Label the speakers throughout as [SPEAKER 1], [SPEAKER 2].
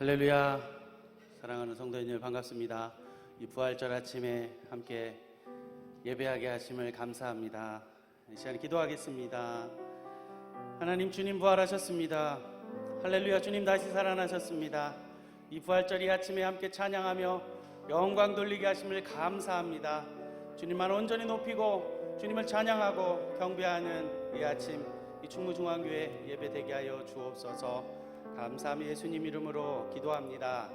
[SPEAKER 1] 할렐루야. 사랑하는 성도님들 반갑습니다. 이 부활절 아침에 함께 예배하게 하심을 감사합니다. 이 시간에 기도하겠습니다. 하나님, 주님 부활하셨습니다. 할렐루야. 주님 다시 살아나셨습니다. 이 부활절 이 아침에 함께 찬양하며 영광 돌리게 하심을 감사합니다. 주님만 온전히 높이고 주님을 찬양하고 경배하는 이 아침, 이 충무중앙교회 예배되게 하여 주옵소서. 감사함이 예수님 이름으로 기도합니다.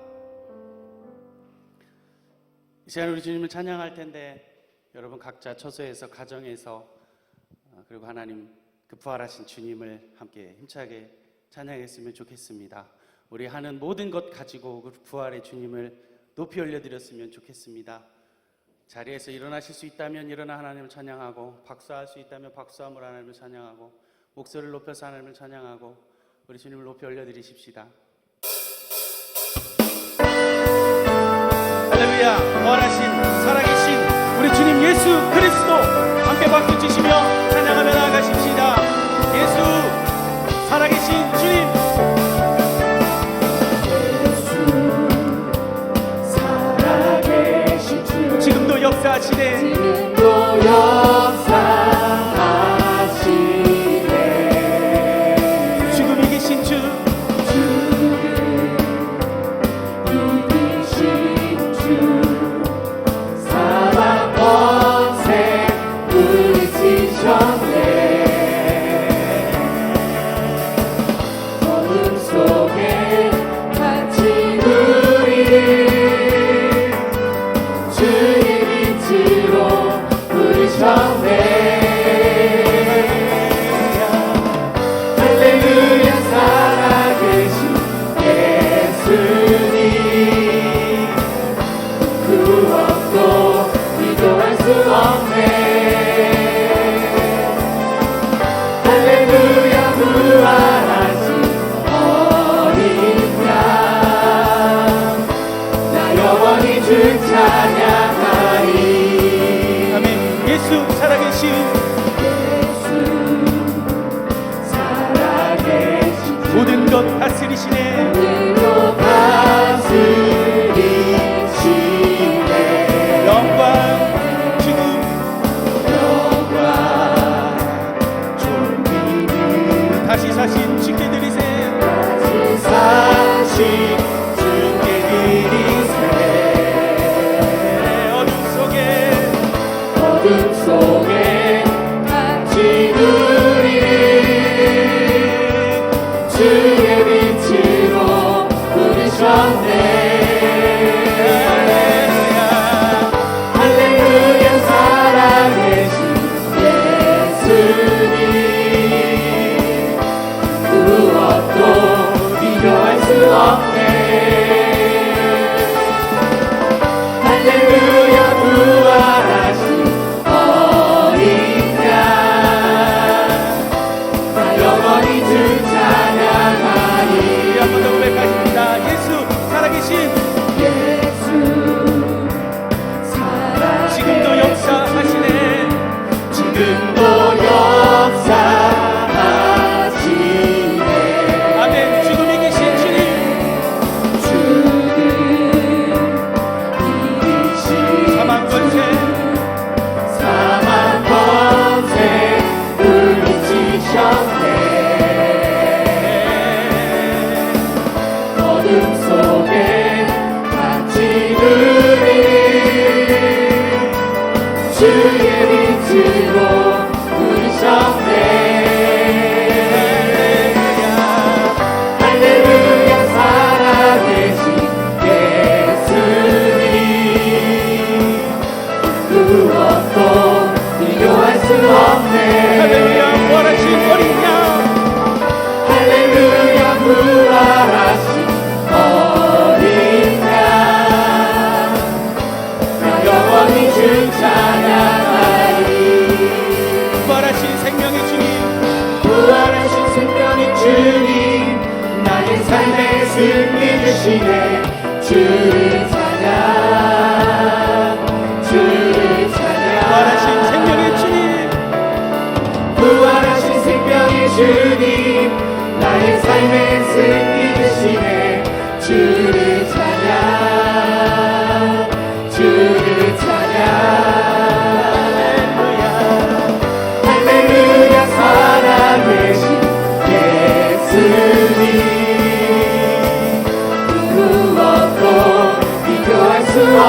[SPEAKER 1] 이 시간 우리 주님을 찬양할 텐데 여러분 각자 처소에서, 가정에서, 그리고 하나님 그 부활하신 주님을 함께 힘차게 찬양했으면 좋겠습니다. 우리 하는 모든 것 가지고 그 부활의 주님을 높이 올려드렸으면 좋겠습니다. 자리에서 일어나실 수 있다면 일어나 하나님을 찬양하고, 박수할 수 있다면 박수함으로 하나님을 찬양하고, 목소리를 높여서 하나님을 찬양하고 우리 주님을 높이 올려드리십시다. 할렐루야. 부활하신 살아계신 우리 주님 예수 그리스도 함께 박수 치시며 찬양하며 나아가십시다. 예수 살아계신 주님, 예수 살아계신 주, 지금도 역사하시네. 지금도 역사하시네. 죽음 이기신 주, 모든 것 다스리시네. 영광, 지금 영광, 존귀는 다시 사신 주께 드리세. 다시 사신 주께 드리세. 어둠 속에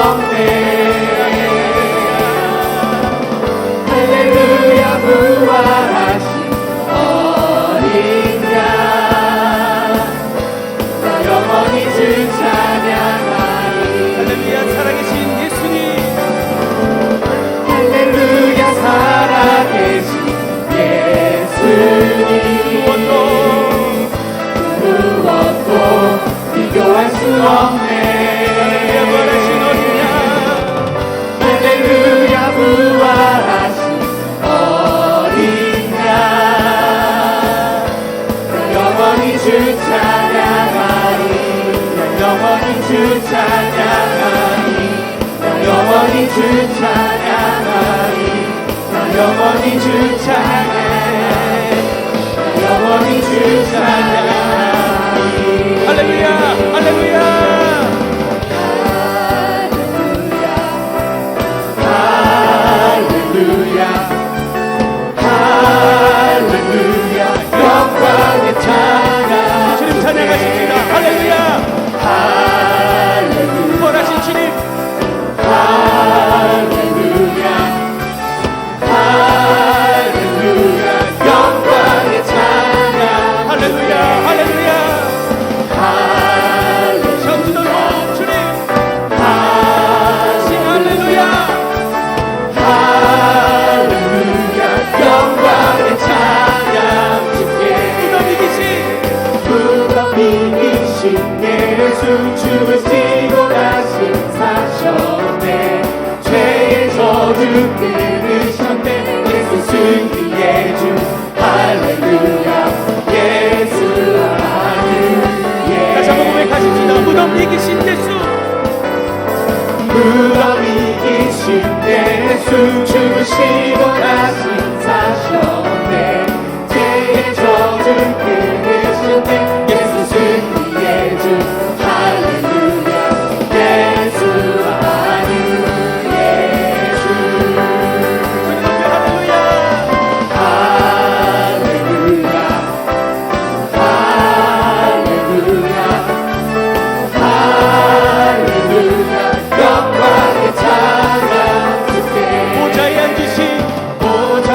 [SPEAKER 2] 없네. 할렐루야 부활하신 어린 양 나 영원히 주 찬양하리.
[SPEAKER 1] 할렐루야 살아계신 예수님
[SPEAKER 2] 할렐루야 살아계신 예수님 무엇도 비교할 수 없네. 할렐루야 부활하신 어린 양 영원히 주 찬양하리. 영원히 주 찬양하리. 영원히 주 찬양하리. 영원히 주 찬양해. 영원히 주 찬양하리.
[SPEAKER 1] 할렐루야 할렐루야
[SPEAKER 2] 할렐루야 할렐루야 영광의 찬양.
[SPEAKER 1] 주님 찬양하십니다. 할렐루야
[SPEAKER 2] 할렐루야
[SPEAKER 1] 부활하신 주님
[SPEAKER 2] 할렐루야 할렐루야 영광의 찬양.
[SPEAKER 1] 할렐루야 할렐루야
[SPEAKER 2] 할렐루야
[SPEAKER 1] 전투 돌고 주님 신 할렐루야
[SPEAKER 2] 할렐루야 영광의 찬양 주께.
[SPEAKER 1] 무덤 이기신
[SPEAKER 2] 무덤 이기신 예수 죽을 지고 다시 사셨네. 죄의 저주 끊으셨네. 예수 승리의 주 할렐루야 예수 할렐루야.
[SPEAKER 1] 다시 한번 고백하십시다. 무덤 이기신 예수
[SPEAKER 2] 무덤 이기신 예수 죽으시고 다시 사셨네. 죄의 저주 끊으셨네. 예수 승리의 주 할렐루야 예수 할렐루야 예수
[SPEAKER 1] 할렐루야
[SPEAKER 2] 할렐루야 할렐루야 할렐루야 영광의 찬양 주께.
[SPEAKER 1] 보좌에 앉으신
[SPEAKER 2] 보좌에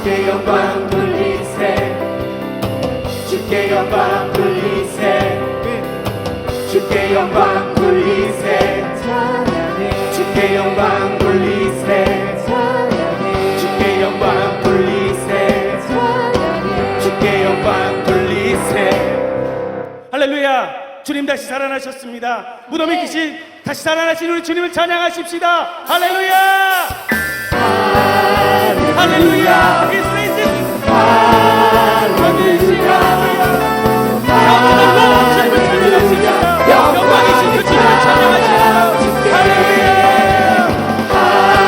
[SPEAKER 2] 주께 영광 돌리세 주께 영광 돌리세 주께 영광 돌리세 주께 영광 돌리세 주께 영광 돌리세 주께 영광 돌리세.
[SPEAKER 1] 할렐루야. 주님 다시 살아나셨습니다. 무덤에 계신 다시 살아나신 우리 주님을 찬양하십시다. 할렐루야. 할렐루야. He's risen. 할렐루야. 영광이신 그 주님을 찬양하십니다. 할렐루야.
[SPEAKER 2] 할렐루야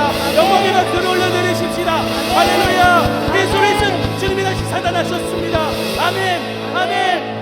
[SPEAKER 1] 올려드립니다. 영광의 박수를 올려드리십시다. 할렐루야. 이 소리는 주님이 다시 살아나셨습니다. 아멘. 아멘.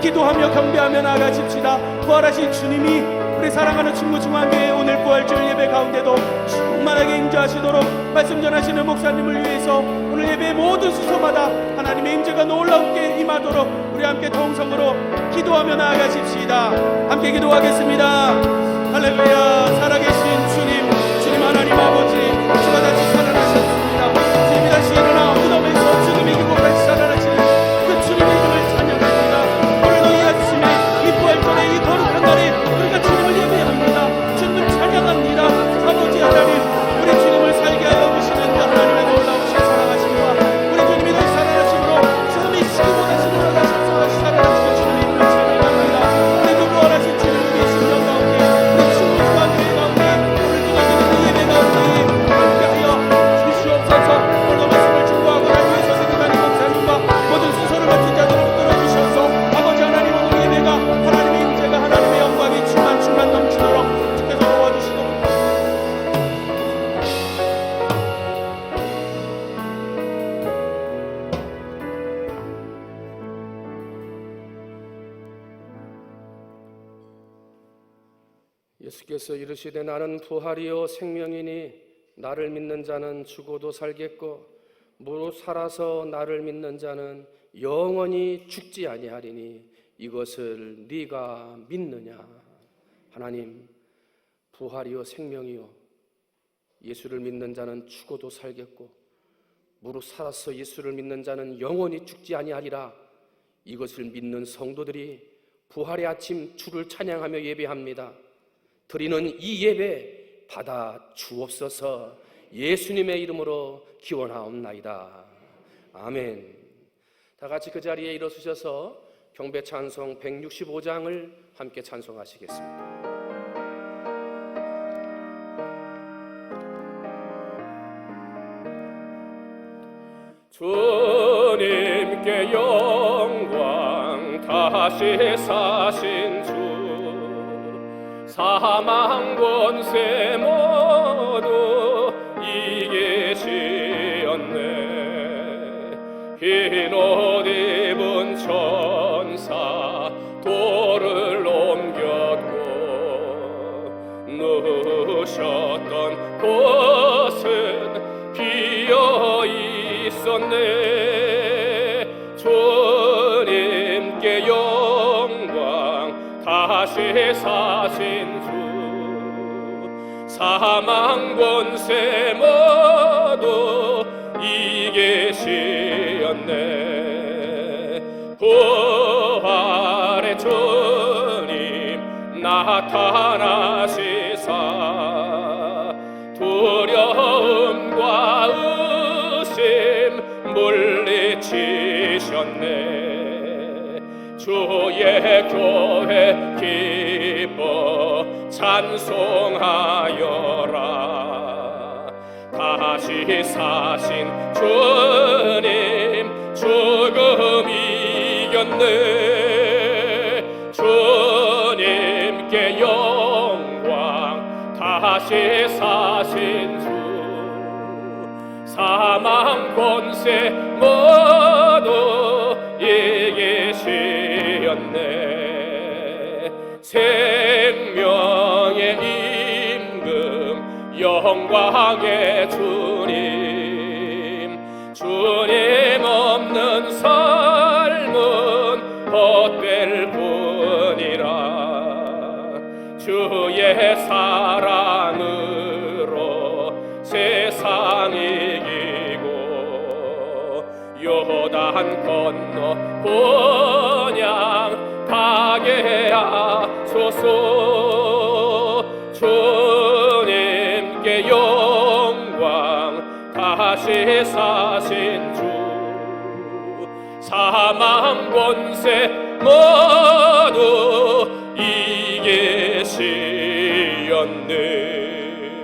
[SPEAKER 1] 기도하며 경배하며 나아가십시다. 부활하신 주님이 우리 사랑하는 충무 중앙교회 오늘 부활절 예배 가운데도 충만하게 임재하시도록 말씀 전하시는 목사님을 위해서 오늘 예배 모든 수소마다 하나님의 임재가 놀랍게 임하도록 우리 함께 통성으로 기도하며 나아가십시다. 함께 기도하겠습니다. 할렐루야. 살아계신 주님 하나님 아버지, 주가 다시 살아나셨습니다. 주님이 다시 일어나 무덤에서 주님이 이기고 다시 살아나시는 그 주님의 이름을 찬양합니다. 오늘도 이 아침에 이 부활절의 이 거룩한 날에 우리가 주님을 예배합니다. 주님을 찬양합니다. 아버지 하나님, 우리 주님을 살게 하여 오시는 그 하나님의 놀라우신 사랑하심과 우리 주님이 다시 살아나심으로 지금 이 시기고 다시 돌아가셔서 다시 살아나시는 주님의 이름을 찬양합니다. 우리 그 부활하신 주님을 위해 심령 가운데 우리 충무 중앙교회 가운데 오늘 드려지는 그 예배 가운데 함께하여 주시옵소서. 오늘 말씀을 증거하고 날 위해서 세계단위 목사님과 모든 순서를 맡은 자들을 붙들어 주셔서 아버지 하나님, 오늘 예배가 하나님의 임재가 하나님의 영광이 충만 넘치도록 주께서 도와주시도록
[SPEAKER 3] 예수께서 이르시되 나는 부활이요 생명이니 나를 믿는 자는 죽어도 살겠고 무릇 살아서 나를 믿는 자는 영원히 죽지 아니하리니 이것을 네가 믿느냐. 하나님, 부활이요 생명이요, 예수를 믿는 자는 죽어도 살겠고 무릇 살아서 예수를 믿는 자는 영원히 죽지 아니하리라. 이것을 믿는 성도들이 부활의 아침 주를 찬양하며 예배합니다. 드리는 이 예배 받아 주옵소서. 예수님의 이름으로 기원하옵나이다. 아멘. 다 같이 그 자리에 일어서셔서 경배 찬송 165장을 함께 찬송하시겠습니다. 주님께 영광, 다시 사신 주, 사망 권세 모두 이기시었네. 흰 옷 입은 천사 돌을 옮겼고 누우셨던 곳은 비어 있었네. 주님께 영광, 다시 사신 주, 사망 권세 모두 이기시었네. 나타나시사 두려움과 의심 물리치셨네. 주의 교회 기뻐 찬송하여라. 다시 사신 주님 죽음 이겼네. 주님께 영광. 다시 사신 주 사망 권세 모두 이기시었네. 생명의 임금 영광의 주님. 주님 없는 삶은 헛될 뿐이라. 주의 사랑으로 세상 이기고 요단 건너 본향 가게 하소서. 주님께 영광. 다시 사신 주 사망 권세 모두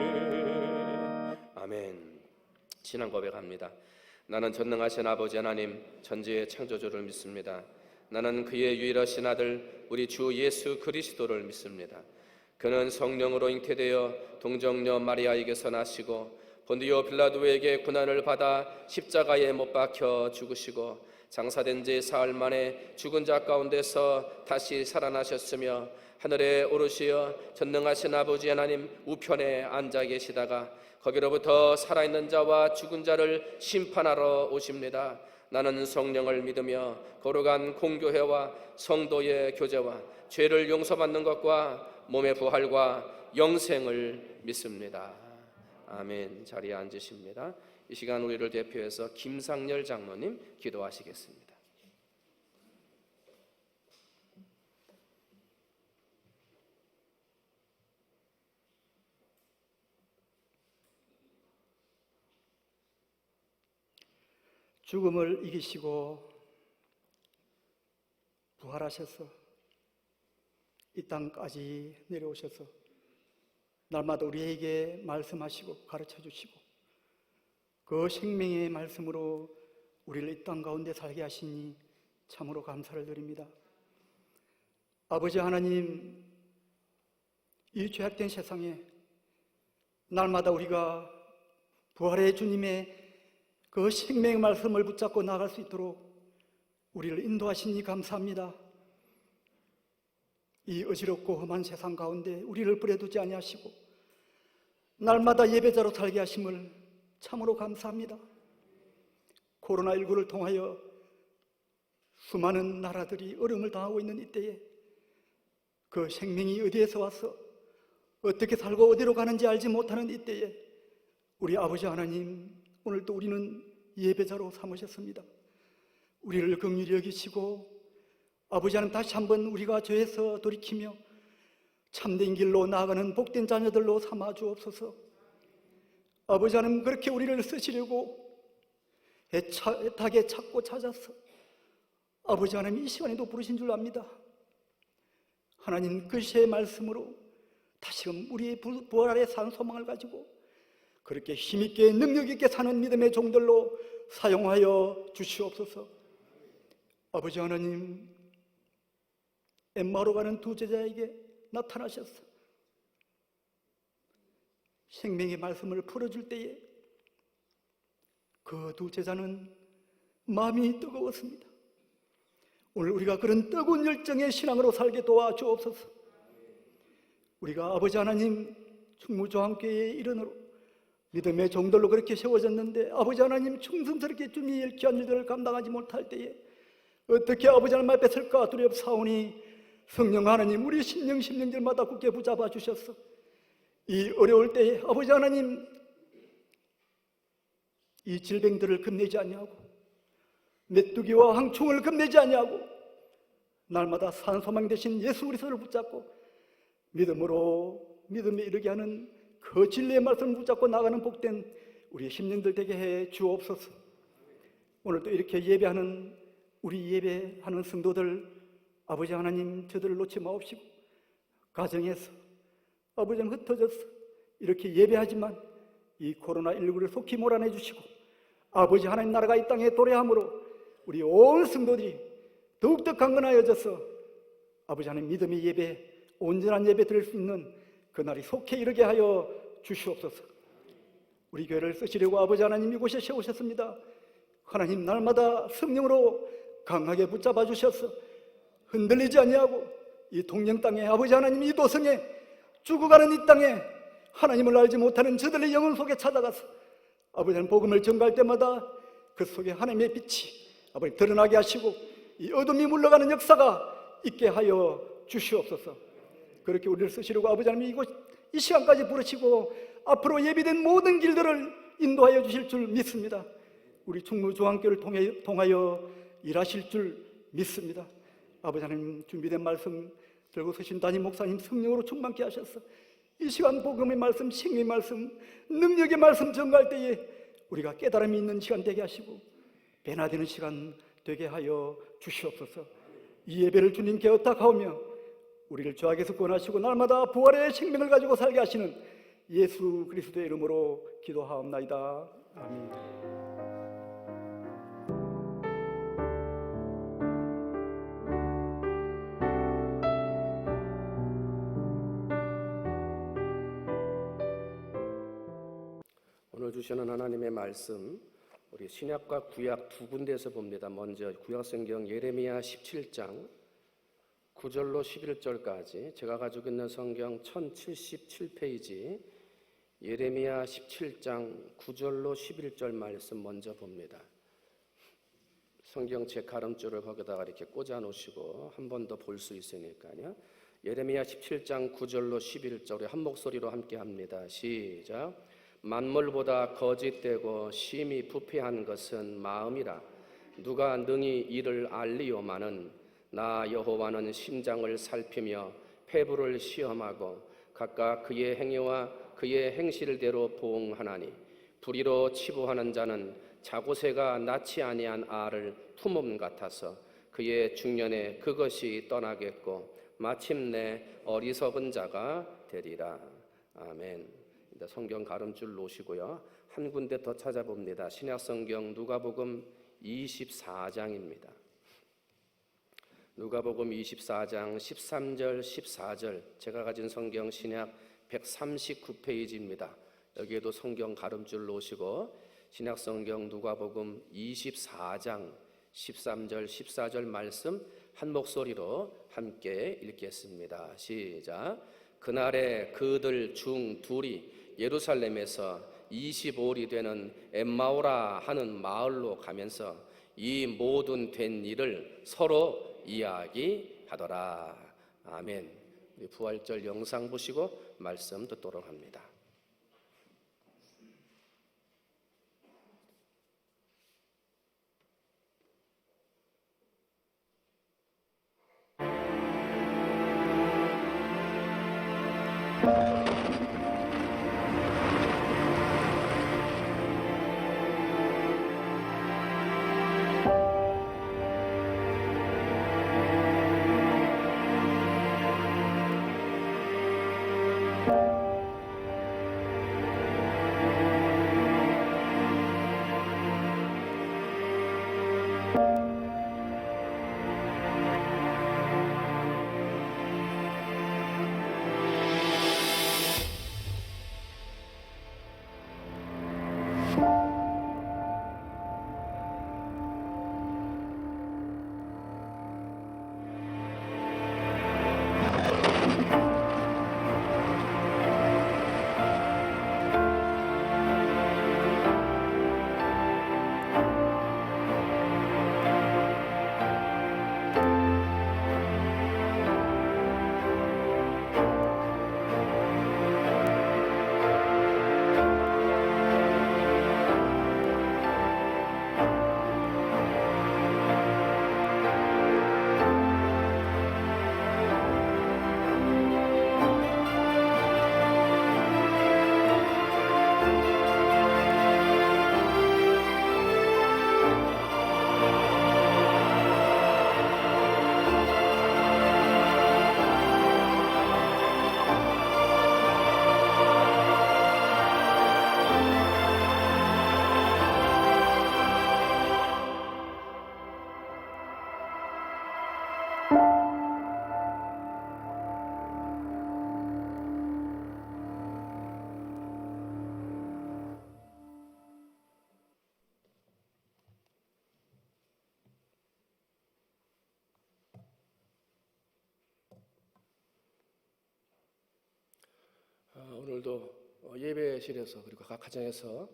[SPEAKER 3] 이기시었네. 아멘. 신앙 고백합니다. 나는 전능하신 아버지 하나님 천지의 창조주를 믿습니다. 나는 그의 유일하신 아들 우리 주 예수 그리스도를 믿습니다. 그는 성령으로 잉태되어 동정녀 마리아에게서 나시고 본디오 빌라도에게 고난을 받아 십자가에 못 박혀 죽으시고 장사된 지 사흘 만에 죽은 자 가운데서 다시 살아나셨으며 하늘에 오르시어 전능하신 아버지 하나님 우편에 앉아 계시다가 거기로부터 살아있는 자와 죽은 자를 심판하러 오십니다. 나는 성령을 믿으며 거룩한 공교회와 성도의 교제와 죄를 용서받는 것과 몸의 부활과 영생을 믿습니다. 아멘. 자리에 앉으십니다. 이 시간 우리를 대표해서 김상열 장로님 기도하시겠습니다.
[SPEAKER 4] 죽음을 이기시고 부활하셔서 이 땅까지 내려오셔서 날마다 우리에게 말씀하시고 가르쳐 주시고 그 생명의 말씀으로 우리를 이 땅 가운데 살게 하시니 참으로 감사를 드립니다. 아버지 하나님, 이 죄악된 세상에 날마다 우리가 부활의 주님의 그 생명의 말씀을 붙잡고 나아갈 수 있도록 우리를 인도하시니 감사합니다. 이 어지럽고 험한 세상 가운데 우리를 버려두지 아니하시고 날마다 예배자로 살게 하심을 참으로 감사합니다. 코로나19를 통하여 수많은 나라들이 어려움을 당하고 있는 이때에 그 생명이 어디에서 와서 어떻게 살고 어디로 가는지 알지 못하는 이때에 우리 아버지 하나님, 오늘도 우리는 예배자로 삼으셨습니다. 우리를 긍휼히 여기시고 아버지 하나님, 다시 한번 우리가 죄에서 돌이키며 참된 길로 나아가는 복된 자녀들로 삼아 주옵소서. 아버지 하나님, 그렇게 우리를 쓰시려고 애타게 찾고 찾아서 아버지 하나님 이 시간에도 부르신 줄 압니다. 하나님, 그시의 말씀으로 다시금 우리의 부활 아래 산 소망을 가지고 그렇게 힘있게 능력있게 사는 믿음의 종들로 사용하여 주시옵소서. 아버지 하나님, 엠마오로 가는 두 제자에게 나타나셔서 생명의 말씀을 풀어줄 때에 그 두 제자는 마음이 뜨거웠습니다. 오늘 우리가 그런 뜨거운 열정의 신앙으로 살게 도와주옵소서. 우리가 아버지 하나님 충무조항교회의 일원으로 믿음의 종들로 그렇게 세워졌는데 아버지 하나님 충성스럽게 주님의 귀한 일들을 감당하지 못할 때에 어떻게 아버지 하나님 앞에 설까 두렵사오니 성령 하나님, 우리 심령들마다 굳게 붙잡아 주셔서 이 어려울 때에 아버지 하나님 이 질병들을 겁내지 아니하고 메뚜기와 항충을 겁내지 아니하고 날마다 산소망 되신 예수 그리스도를 붙잡고 믿음으로 믿음에 이르게 하는 그 진리의 말씀을 붙잡고 나가는 복된 우리 심령들 되게 해 주옵소서. 오늘도 이렇게 예배하는 우리 예배하는 성도들, 아버지 하나님 저들을 놓지 마옵시고, 가정에서 아버지는 흩어져서 이렇게 예배하지만 이 코로나19를 속히 몰아내 주시고, 아버지 하나님 나라가 이 땅에 도래함으로 우리 온 성도들이 더욱더 강건하여져서 아버지 하나님 믿음의 예배, 온전한 예배 드릴 수 있는 그날이 속히 이르게 하여 주시옵소서. 우리 교회를 쓰시려고 아버지 하나님 이곳에 세우셨습니다. 하나님 날마다 성령으로 강하게 붙잡아 주셔서 흔들리지 아니하고 이 동영 땅에 아버지 하나님 이 도성에 죽어가는 이 땅에 하나님을 알지 못하는 저들의 영혼 속에 찾아가서 아버지 하나님 복음을 전가할 때마다 그 속에 하나님의 빛이 아버지 드러나게 하시고 이 어둠이 물러가는 역사가 있게 하여 주시옵소서. 그렇게 우리를 쓰시려고 아버지 하나님 이 시간까지 부르시고 앞으로 예비된 모든 길들을 인도하여 주실 줄 믿습니다. 우리 충무중앙교를 통하여 일하실 줄 믿습니다. 아버지 하나님 준비된 말씀 들고 서신 담임 목사님 성령으로 충만케 하셔서 이 시간 복음의 말씀, 생명의 말씀, 능력의 말씀 전가할 때에 우리가 깨달음이 있는 시간 되게 하시고 변화되는 시간 되게 하여 주시옵소서. 이 예배를 주님께 의탁하오며 우리를 죄악에서 구원하시고 날마다 부활의 생명을 가지고 살게 하시는 예수 그리스도의 이름으로 기도하옵나이다. 아멘.
[SPEAKER 3] 오늘 주시는 하나님의 말씀, 우리 신약과 구약 두 군데에서 봅니다. 먼저 구약성경 예레미야 17장 9절로 11절까지, 제가 가지고 있는 성경 1077페이지 예레미야 17장 9절로 11절 말씀 먼저 봅니다. 성경 제 가름줄을 거기다가 이렇게 꽂아 놓으시고 한 번 더 볼 수 있으니까요. 예레미야 17장 9절로 11절 한 목소리로 함께 합니다. 시작. 만물보다 거짓되고 심히 부패한 것은 마음이라. 누가 능히 이를 알리오마는 나 여호와는 심장을 살피며 폐부를 시험하고 각각 그의 행위와 그의 행실대로 보응하나니 불의로 치부하는 자는 자고새가 낳지 아니한 알을 품음 같아서 그의 중년에 그것이 떠나겠고 마침내 어리석은 자가 되리라. 아멘. 성경 가름줄 놓으시고요. 한 군데 더 찾아봅니다. 신약성경 누가복음 24장입니다. 누가복음 24장 13절 14절, 제가 가진 성경 신약 139페이지입니다. 여기에도 성경 가름줄 놓으시고 신약성경 누가복음 24장 13절 14절 말씀 한 목소리로 함께 읽겠습니다. 시작. 그날에 그들 중 둘이 예루살렘에서 25里되는 엠마오라 하는 마을로 가면서 이 모든 된 일을 서로 이야기하더라. 아멘. 우리 부활절 영상 보시고 말씀 듣도록 합니다.
[SPEAKER 5] 오늘도 예배실에서 그리고 각 가정에서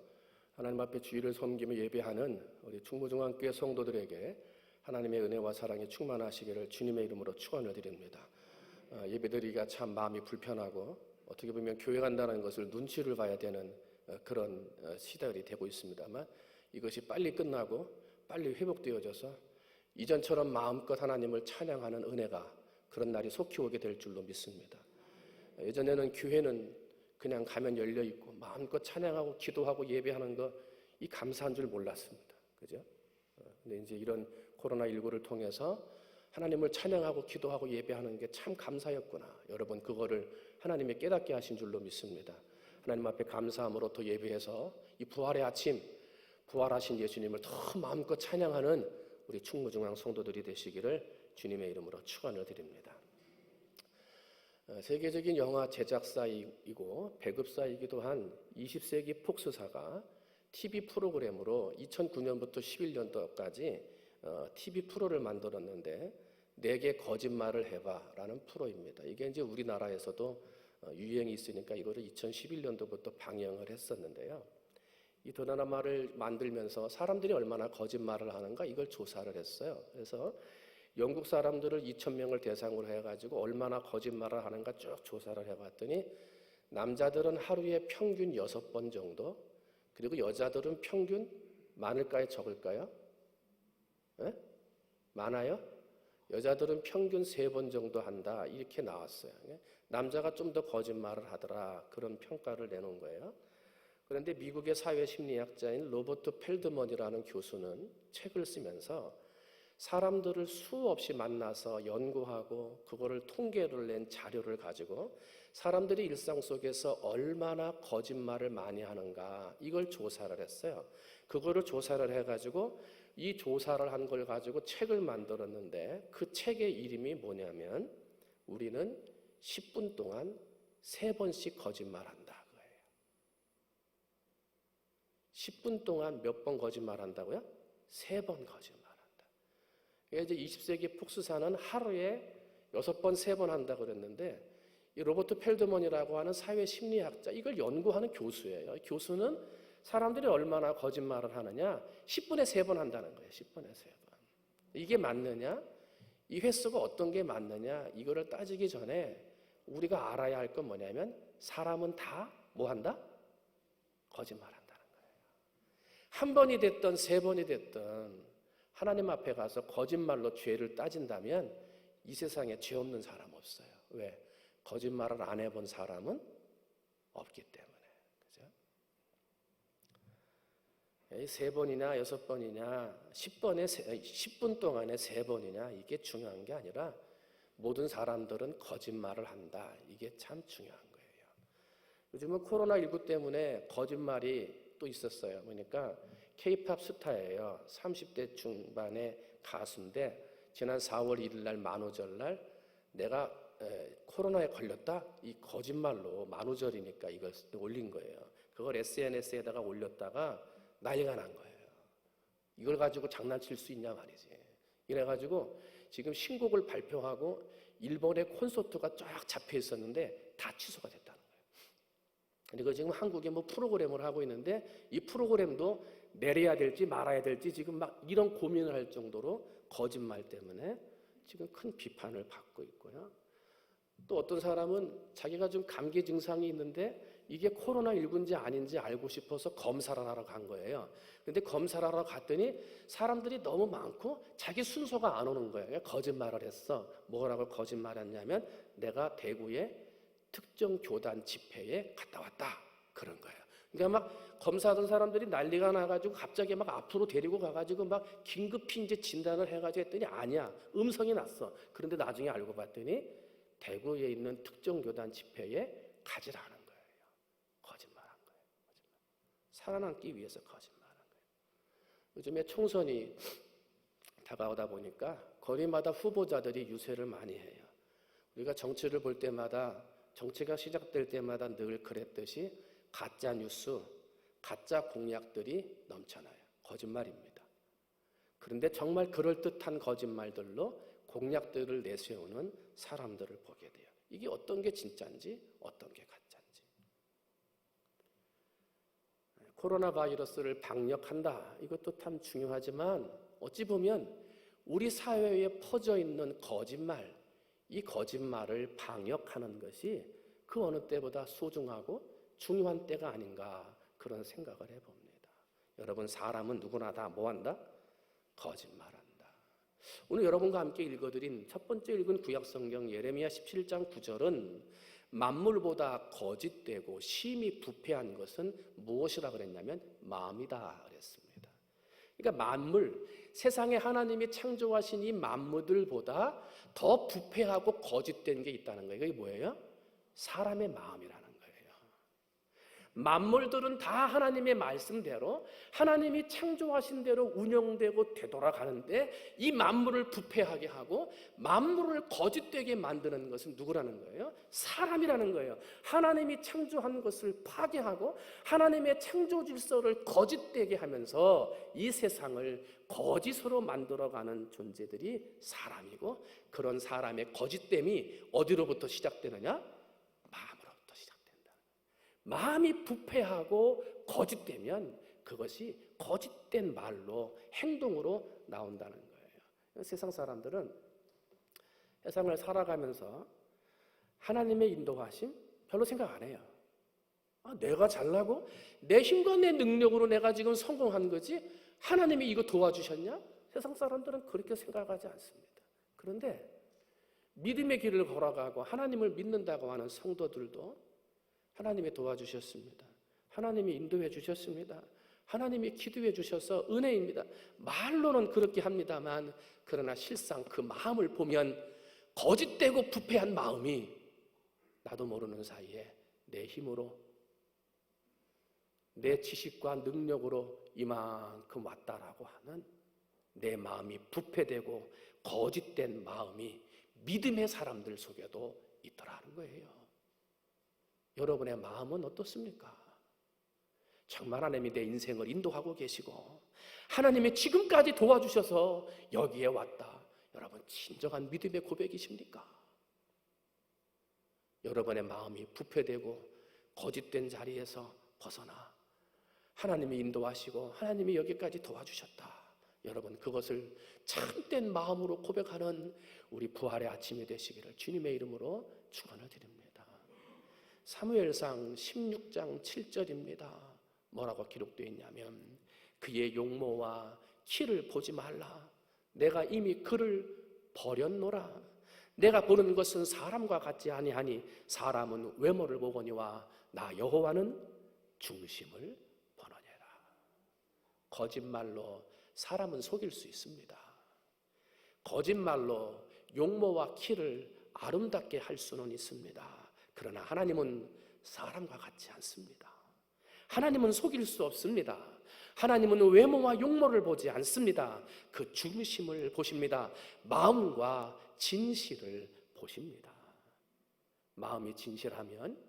[SPEAKER 5] 하나님 앞에 주일을 섬기며 예배하는 우리 충무중앙교회 성도들에게 하나님의 은혜와 사랑이 충만하시기를 주님의 이름으로 축원을 드립니다. 예배드리기가 참 마음이 불편하고 어떻게 보면 교회 간다는 것을 눈치를 봐야 되는 그런 시대들이 되고 있습니다만 이것이 빨리 끝나고 빨리 회복되어져서 이전처럼 마음껏 하나님을 찬양하는 은혜가 그런 날이 속히 오게 될 줄로 믿습니다. 예전에는 교회는 그냥 가면 열려 있고 마음껏 찬양하고 기도하고 예배하는 거 이 감사한 줄 몰랐습니다. 그죠? 근데 이제 이런 코로나19를 통해서 하나님을 찬양하고 기도하고 예배하는 게 참 감사였구나. 여러분 그거를 하나님이 깨닫게 하신 줄로 믿습니다. 하나님 앞에 감사함으로 더 예배해서 이 부활의 아침, 부활하신 예수님을 더 마음껏 찬양하는 우리 충무중앙 성도들이 되시기를 주님의 이름으로 축원을 드립니다. 세계적인 영화 제작사이고 배급사이기도 한 20세기 폭스사가 TV 프로그램으로 2009년부터 11년도까지 TV 프로를 만들었는데 내게 거짓말을 해봐라는 프로입니다. 이게 이제 우리나라에서도 유행이 있으니까 이거를 2011년도부터 방영을 했었는데요. 이 드라마를 만들면서 사람들이 얼마나 거짓말을 하는가 이걸 조사를 했어요. 그래서 영국 사람들을 2,000명을 대상으로 해가지고 얼마나 거짓말을 하는가 쭉 조사를 해봤더니 남자들은 하루에 평균 6번 정도, 그리고 여자들은 평균 많을까요, 적을까요? 네? 많아요? 여자들은 평균 3번 정도 한다 이렇게 나왔어요. 남자가 좀 더 거짓말을 하더라 그런 평가를 내놓은 거예요. 그런데 미국의 사회심리학자인 로버트 펠드먼이라는 교수는 책을 쓰면서 사람들을 수없이 만나서 연구하고 그거를 통계를 낸 자료를 가지고 사람들이 일상 속에서 얼마나 거짓말을 많이 하는가 이걸 조사를 했어요. 그거를 조사를 해가지고 이 조사를 한 걸 가지고 책을 만들었는데 그 책의 이름이 뭐냐면 우리는 10분 동안 3번씩 거짓말한다 그거예요. 10분 동안 몇 번 거짓말한다고요? 3번 거짓말한다. 이제 20세기 폭스사는 하루에 6번, 3번 한다고 그랬는데 이 로버트 펠드먼이라고 하는 사회심리학자 이걸 연구하는 교수예요. 교수는 사람들이 얼마나 거짓말을 하느냐 10분에 3번 한다는 거예요. 10분에 3번. 이게 맞느냐? 이 횟수가 어떤 게 맞느냐? 이거를 따지기 전에 우리가 알아야 할 건 뭐냐면 사람은 다 뭐 한다? 거짓말한다는 거예요. 한 번이 됐든 3번이 됐든 하나님 앞에 가서 거짓말로 죄를 따진다면 이 세상에 죄 없는 사람 없어요. 왜? 거짓말을 안 해본 사람은 없기 때문에. 그죠? 3번이냐 6번이냐 10분 동안에 3번이냐 이게 중요한 게 아니라 모든 사람들은 거짓말을 한다. 이게 참 중요한 거예요. 요즘은 코로나19 때문에 거짓말이 또 있었어요. 그러니까 K-팝 스타예요. 30대 중반의 가수인데 지난 4월 1일 날 만우절날 내가 코로나에 걸렸다? 이 거짓말로 만우절이니까 이걸 올린 거예요. 그걸 SNS에다가 올렸다가 난리가 난 거예요. 이걸 가지고 장난칠 수 있냐 말이지. 이래가지고 지금 신곡을 발표하고 일본의 콘서트가 쫙 잡혀 있었는데 다 취소가 됐다는 거예요. 그리고 지금 한국에 뭐 프로그램을 하고 있는데 이 프로그램도 내려야 될지 말아야 될지 지금 막 이런 고민을 할 정도로 거짓말 때문에 지금 큰 비판을 받고 있고요. 또 어떤 사람은 자기가 좀 감기 증상이 있는데 이게 코로나19인지 아닌지 알고 싶어서 검사를 하러 간 거예요. 근데 검사를 하러 갔더니 사람들이 너무 많고 자기 순서가 안 오는 거예요. 거짓말을 했어. 뭐라고 거짓말했냐면 내가 대구의 특정 교단 집회에 갔다 왔다. 그런 거예요. 그러니까 막 검사하던 사람들이 난리가 나가지고 갑자기 막 앞으로 데리고 가가지고 막 긴급히 이제 진단을 해가지고 했더니 아니야. 음성이 났어. 그런데 나중에 알고 봤더니 대구에 있는 특정 교단 집회에 가지라는 거예요. 거짓말한 거예요. 거짓말. 살아남기 위해서 거짓말한 거예요. 요즘에 총선이 다가오다 보니까 거리마다 후보자들이 유세를 많이 해요. 우리가 정치를 볼 때마다 정치가 시작될 때마다 늘 그랬듯이 가짜 뉴스, 가짜 공약들이 넘쳐나요. 거짓말입니다. 그런데 정말 그럴듯한 거짓말들로 공약들을 내세우는 사람들을 보게 돼요. 이게 어떤 게 진짜인지 어떤 게 가짜인지. 코로나 바이러스를 방역한다. 이것도 참 중요하지만 어찌 보면 우리 사회에 퍼져 있는 거짓말, 이 거짓말을 방역하는 것이 그 어느 때보다 소중하고 중요한 때가 아닌가 그런 생각을 해봅니다. 여러분, 사람은 누구나 다 뭐한다? 거짓말한다. 오늘 여러분과 함께 읽어드린 첫 번째 읽은 구약성경 예레미야 17장 9절은 만물보다 거짓되고 심히 부패한 것은 무엇이라 그랬냐면 마음이다 그랬습니다. 그러니까 만물, 세상에 하나님이 창조하신 이 만물들보다 더 부패하고 거짓된 게 있다는 거예요. 이게 뭐예요? 사람의 마음이라는 거예요. 만물들은 다 하나님의 말씀대로 하나님이 창조하신 대로 운영되고 되돌아가는데 이 만물을 부패하게 하고 만물을 거짓되게 만드는 것은 누구라는 거예요? 사람이라는 거예요. 하나님이 창조한 것을 파괴하고 하나님의 창조 질서를 거짓되게 하면서 이 세상을 거짓으로 만들어가는 존재들이 사람이고, 그런 사람의 거짓됨이 어디로부터 시작되느냐? 마음으로부터 시작된다. 마음이 부패하고 거짓되면 그것이 거짓된 말로, 행동으로 나온다는 거예요. 세상 사람들은 세상을 살아가면서 하나님의 인도하심 별로 생각 안 해요. 내가 잘나고 내 힘과 내 능력으로 내가 지금 성공한 거지 하나님이 이거 도와주셨냐? 세상 사람들은 그렇게 생각하지 않습니다. 그런데 믿음의 길을 걸어가고 하나님을 믿는다고 하는 성도들도 하나님이 도와주셨습니다. 하나님이 인도해 주셨습니다. 하나님이 기도해 주셔서 은혜입니다. 말로는 그렇게 합니다만, 그러나 실상 그 마음을 보면 거짓되고 부패한 마음이 나도 모르는 사이에 내 힘으로, 내 지식과 능력으로 이만큼 왔다라고 하는 내 마음이 부패되고 거짓된 마음이 믿음의 사람들 속에도 있더라는 거예요. 여러분의 마음은 어떻습니까? 정말 하나님이 내 인생을 인도하고 계시고 하나님이 지금까지 도와주셔서 여기에 왔다. 여러분, 진정한 믿음의 고백이십니까? 여러분의 마음이 부패되고 거짓된 자리에서 벗어나 하나님이 인도하시고 하나님이 여기까지 도와주셨다. 여러분, 그것을 참된 마음으로 고백하는 우리 부활의 아침이 되시기를 주님의 이름으로 축원을 드립니다. 사무엘상 16장 7절입니다. 뭐라고 기록되어 있냐면, 그의 용모와 키를 보지 말라. 내가 이미 그를 버렸노라. 내가 보는 것은 사람과 같지 아니하니 사람은 외모를 보거니와 나 여호와는 중심을 번하니라. 거짓말로 사람은 속일 수 있습니다. 거짓말로 용모와 키를 아름답게 할 수는 있습니다. 그러나 하나님은 사람과 같지 않습니다. 하나님은 속일 수 없습니다. 하나님은 외모와 용모를 보지 않습니다. 그 중심을 보십니다. 마음과 진실을 보십니다. 마음이 진실하면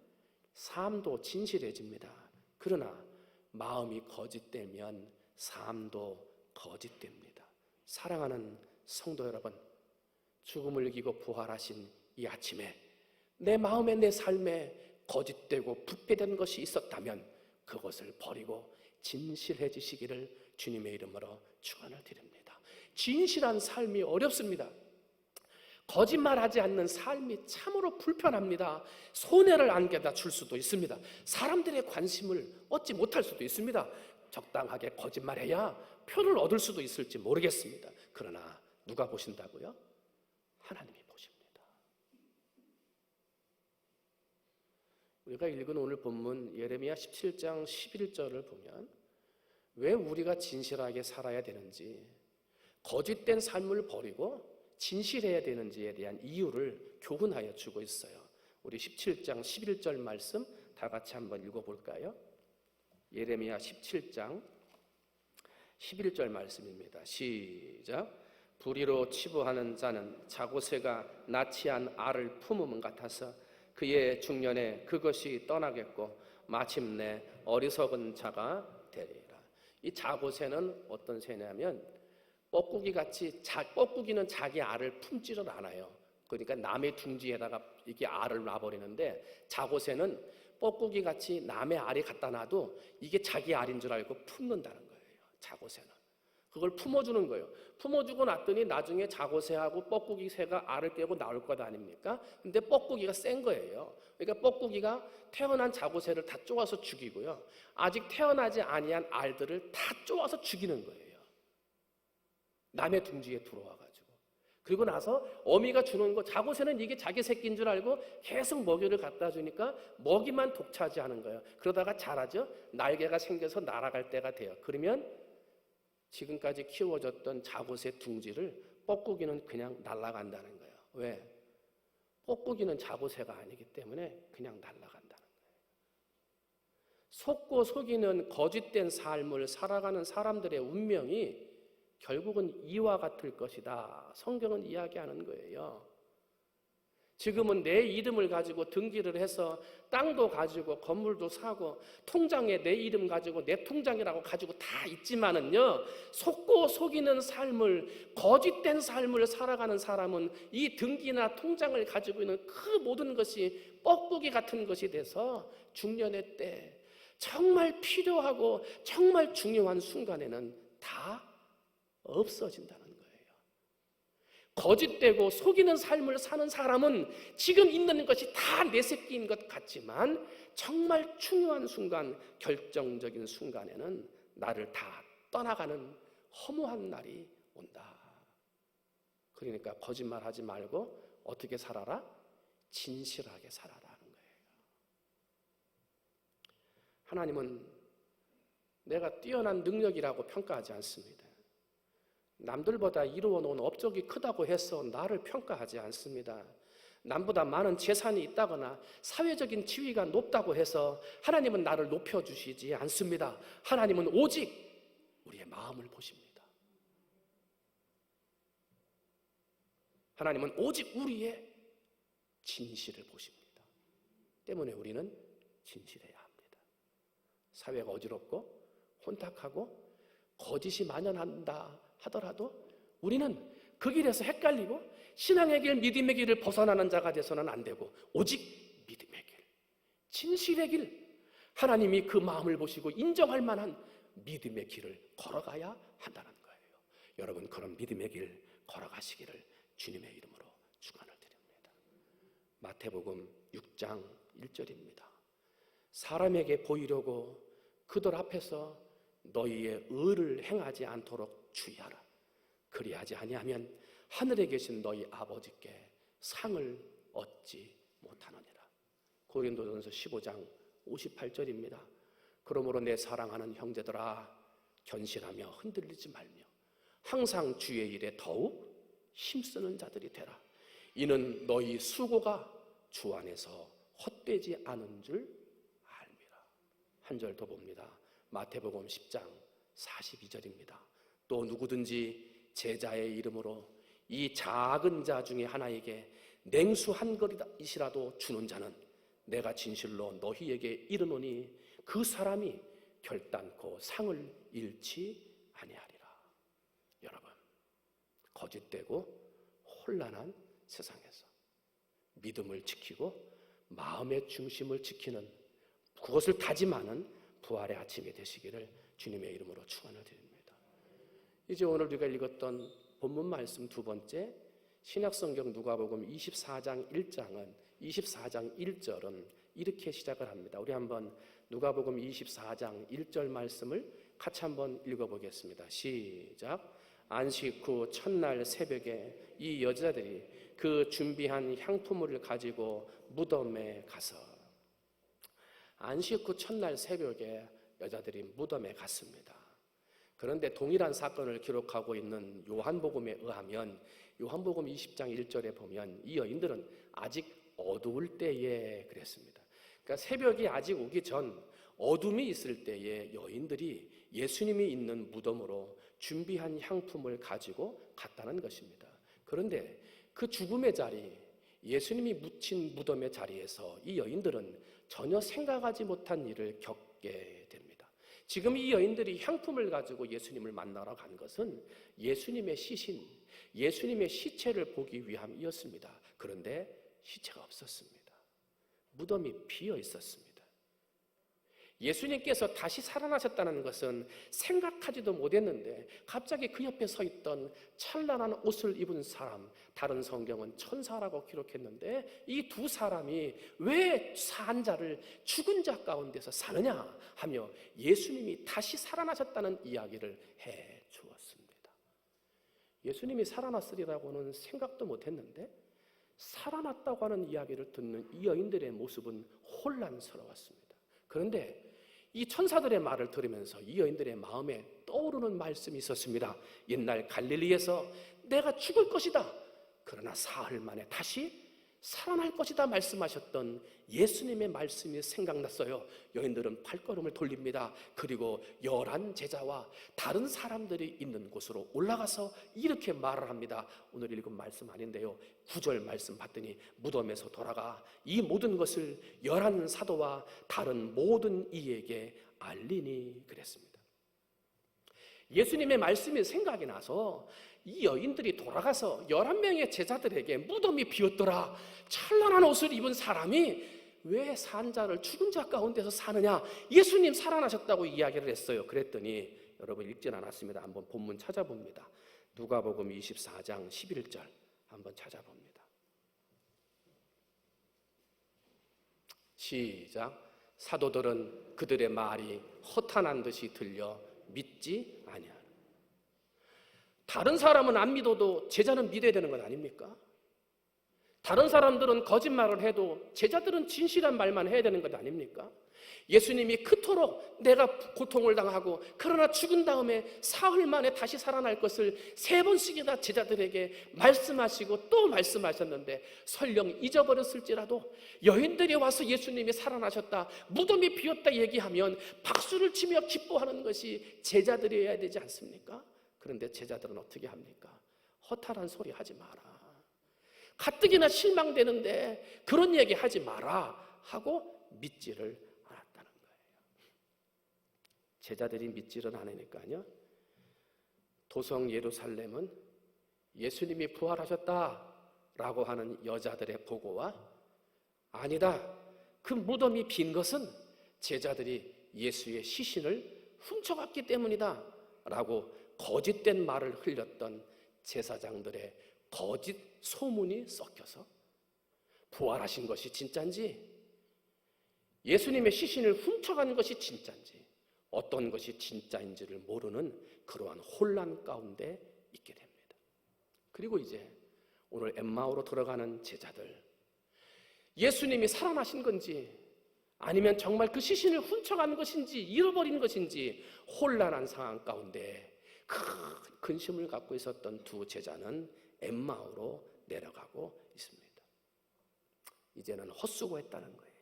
[SPEAKER 5] 삶도 진실해집니다. 그러나 마음이 거짓되면 삶도 거짓됩니다. 사랑하는 성도 여러분, 죽음을 이기고 부활하신 이 아침에 내 마음에, 내 삶에 거짓되고 부패된 것이 있었다면 그것을 버리고 진실해지시기를 주님의 이름으로 축원을 드립니다. 진실한 삶이 어렵습니다. 거짓말하지 않는 삶이 참으로 불편합니다. 손해를 안겨다 줄 수도 있습니다. 사람들의 관심을 얻지 못할 수도 있습니다. 적당하게 거짓말해야 표를 얻을 수도 있을지 모르겠습니다. 그러나 누가 보신다고요? 하나님이 보십니다. 우리가 읽은 오늘 본문 예레미야 17장 11절을 보면 왜 우리가 진실하게 살아야 되는지, 거짓된 삶을 버리고 진실해야 되는지에 대한 이유를 교훈하여 주고 있어요. 우리 17장 11절 말씀 다 같이 한번 읽어볼까요? 예레미야 17장 11절 말씀입니다. 시작. 불의로 치부하는 자는 자고새가 나치한 알을 품음 같아서 그의 중년에 그것이 떠나겠고 마침내 어리석은 자가 되리라. 이 자고새는 어떤 새냐면 뻐꾸기 같이, 뻐꾸기는 자기 알을 품지를 않아요. 그러니까 남의 둥지에다가 이렇게 알을 놔버리는데, 자고새는 뻐꾸기 같이 남의 알이 갖다 놔도 이게 자기 알인 줄 알고 품는다는 거예요. 자고새는 그걸 품어주는 거예요. 품어주고 났더니 나중에 자고새하고 뻐꾸기 새가 알을 깨고 나올 것 아닙니까? 근데 뻐꾸기가 센 거예요. 그러니까 뻐꾸기가 태어난 자고새를 다 쪼아서 죽이고요, 아직 태어나지 아니한 알들을 다 쪼아서 죽이는 거예요. 남의 둥지에 들어와가지고. 그리고 나서 어미가 주는 거, 자고새는 이게 자기 새끼인 줄 알고 계속 먹이를 갖다 주니까 먹이만 독차지하는 거예요. 그러다가 자라죠. 날개가 생겨서 날아갈 때가 돼요. 그러면 지금까지 키워졌던 자고새 둥지를 뻐꾸기는 그냥 날아간다는 거예요. 왜? 뻐꾸기는 자고새가 아니기 때문에 그냥 날아간다는 거예요. 속고 속이는 거짓된 삶을 살아가는 사람들의 운명이 결국은 이와 같을 것이다. 성경은 이야기하는 거예요. 지금은 내 이름을 가지고 등기를 해서 땅도 가지고 건물도 사고 통장에 내 이름 가지고 내 통장이라고 가지고 다 있지만은요, 속고 속이는 삶을, 거짓된 삶을 살아가는 사람은 이 등기나 통장을 가지고 있는 그 모든 것이 뻐꾸기 같은 것이 돼서 중년의 때 정말 필요하고 정말 중요한 순간에는 다 없어진다는 거예요. 거짓되고 속이는 삶을 사는 사람은 지금 있는 것이 다 내 새끼인 것 같지만 정말 중요한 순간, 결정적인 순간에는 나를 다 떠나가는 허무한 날이 온다. 그러니까 거짓말하지 말고 어떻게 살아라? 진실하게 살아라는 거예요. 하나님은 내가 뛰어난 능력이라고 평가하지 않습니다. 남들보다 이루어 놓은 업적이 크다고 해서 나를 평가하지 않습니다. 남보다 많은 재산이 있다거나 사회적인 지위가 높다고 해서 하나님은 나를 높여주시지 않습니다. 하나님은 오직 우리의 마음을 보십니다. 하나님은 오직 우리의 진실을 보십니다. 때문에 우리는 진실해야 합니다. 사회가 어지럽고 혼탁하고 거짓이 만연한다 하더라도 우리는 그 길에서 헷갈리고 신앙의 길, 믿음의 길을 벗어나는 자가 돼서는 안 되고 오직 믿음의 길, 진실의 길, 하나님이 그 마음을 보시고 인정할 만한 믿음의 길을 걸어가야 한다는 거예요. 여러분, 그런 믿음의 길 걸어가시기를 주님의 이름으로 축원을 드립니다. 마태복음 6장 1절입니다. 사람에게 보이려고 그들 앞에서 너희의 의를 행하지 않도록 주의하라. 그리하지 아니하면 하늘에 계신 너희 아버지께 상을 얻지 못하느니라. 고린도전서 15장 58절입니다. 그러므로 내 사랑하는 형제들아, 견실하며 흔들리지 말며 항상 주의 일에 더욱 힘쓰는 자들이 되라. 이는 너희 수고가 주 안에서 헛되지 않은 줄 알미라. 한 절 더 봅니다. 마태복음 10장 42절입니다. 또 누구든지 제자의 이름으로 이 작은 자 중에 하나에게 냉수 한 그릇이라도 주는 자는 내가 진실로 너희에게 이르노니 그 사람이 결단코 상을 잃지 아니하리라. 여러분, 거짓되고 혼란한 세상에서 믿음을 지키고 마음의 중심을 지키는, 그것을 다짐하는 부활의 아침이 되시기를 주님의 이름으로 축원을 드립니다. 이제 오늘 우리가 읽었던 본문 말씀 두 번째, 신약성경 누가복음 24장 1절은 이렇게 시작을 합니다. 우리 한번 누가복음 24장 1절 말씀을 같이 한번 읽어보겠습니다. 시작. 안식 후 첫날 새벽에 이 여자들이 그 준비한 향품을 가지고 무덤에 가서, 안식 후 첫날 새벽에 여자들이 무덤에 갔습니다. 그런데 동일한 사건을 기록하고 있는 요한복음에 의하면 요한복음 20장 1절에 보면 이 여인들은 아직 어두울 때에 그랬습니다. 그러니까 새벽이 아직 오기 전 어둠이 있을 때에 여인들이 예수님이 있는 무덤으로 준비한 향품을 가지고 갔다는 것입니다. 그런데 그 죽음의 자리, 예수님이 묻힌 무덤의 자리에서 이 여인들은 전혀 생각하지 못한 일을 겪게 됩니다. 지금 이 여인들이 향품을 가지고 예수님을 만나러 간 것은 예수님의 시신, 예수님의 시체를 보기 위함이었습니다. 그런데 시체가 없었습니다. 무덤이 비어 있었습니다. 예수님께서 다시 살아나셨다는 것은 생각하지도 못했는데 갑자기 그 옆에 서 있던 찬란한 옷을 입은 사람, 다른 성경은 천사라고 기록했는데 이 두 사람이 왜 산 자를 죽은 자 가운데서 사느냐 하며 예수님이 다시 살아나셨다는 이야기를 해 주었습니다. 예수님이 살아났으리라고는 생각도 못했는데 살아났다고 하는 이야기를 듣는 이 여인들의 모습은 혼란스러웠습니다. 그런데 이 천사들의 말을 들으면서 이 여인들의 마음에 떠오르는 말씀이 있었습니다. 옛날 갈릴리에서 내가 죽을 것이다, 그러나 사흘 만에 다시 살아날 것이다 말씀하셨던 예수님의 말씀이 생각났어요. 여인들은 발걸음을 돌립니다. 그리고 11 제자와 다른 사람들이 있는 곳으로 올라가서 이렇게 말을 합니다. 오늘 읽은 말씀 아닌데요, 9절 말씀 봤더니 무덤에서 돌아가 이 모든 것을 11 사도와 다른 모든 이에게 알리니 그랬습니다. 예수님의 말씀이 생각이 나서 이 여인들이 돌아가서 11명의 제자들에게 무덤이 비었더라, 찬란한 옷을 입은 사람이 왜 산자를 죽은 자 가운데서 사느냐, 예수님 살아나셨다고 이야기를 했어요. 그랬더니 여러분 읽진 않았습니다. 한번 본문 찾아봅니다. 누가복음 24장 11절 한번 찾아봅니다. 시작. 사도들은 그들의 말이 허탄한 듯이 들려 믿지 아니하라. 다른 사람은 안 믿어도 제자는 믿어야 되는 건 아닙니까? 다른 사람들은 거짓말을 해도 제자들은 진실한 말만 해야 되는 것 아닙니까? 예수님이 그토록 내가 고통을 당하고 그러나 죽은 다음에 사흘 만에 다시 살아날 것을 3번씩이나 제자들에게 말씀하시고 또 말씀하셨는데 설령 잊어버렸을지라도 여인들이 와서 예수님이 살아나셨다, 무덤이 비었다 얘기하면 박수를 치며 기뻐하는 것이 제자들이어야 되지 않습니까? 그런데 제자들은 어떻게 합니까? 허탈한 소리 하지 마라, 가뜩이나 실망되는데 그런 얘기 하지 마라 하고 믿지를 않았다는 거예요. 제자들이 믿지를 않으니까요, 도성 예루살렘은 예수님이 부활하셨다라고 하는 여자들의 보고와 아니다, 그 무덤이 빈 것은 제자들이 예수의 시신을 훔쳐갔기 때문이다 라고 거짓된 말을 흘렸던 제사장들의 거짓 소문이 섞여서 부활하신 것이 진짜인지, 예수님의 시신을 훔쳐간 것이 진짜인지, 어떤 것이 진짜인지를 모르는 그러한 혼란 가운데 있게 됩니다. 그리고 이제 오늘 엠마오로 들어가는 제자들, 예수님이 살아나신 건지 아니면 정말 그 시신을 훔쳐간 것인지 잃어버린 것인지 혼란한 상황 가운데 큰 근심을 갖고 있었던 두 제자는 엠마오로 내려가고 있습니다. 이제는 헛수고했다는 거예요.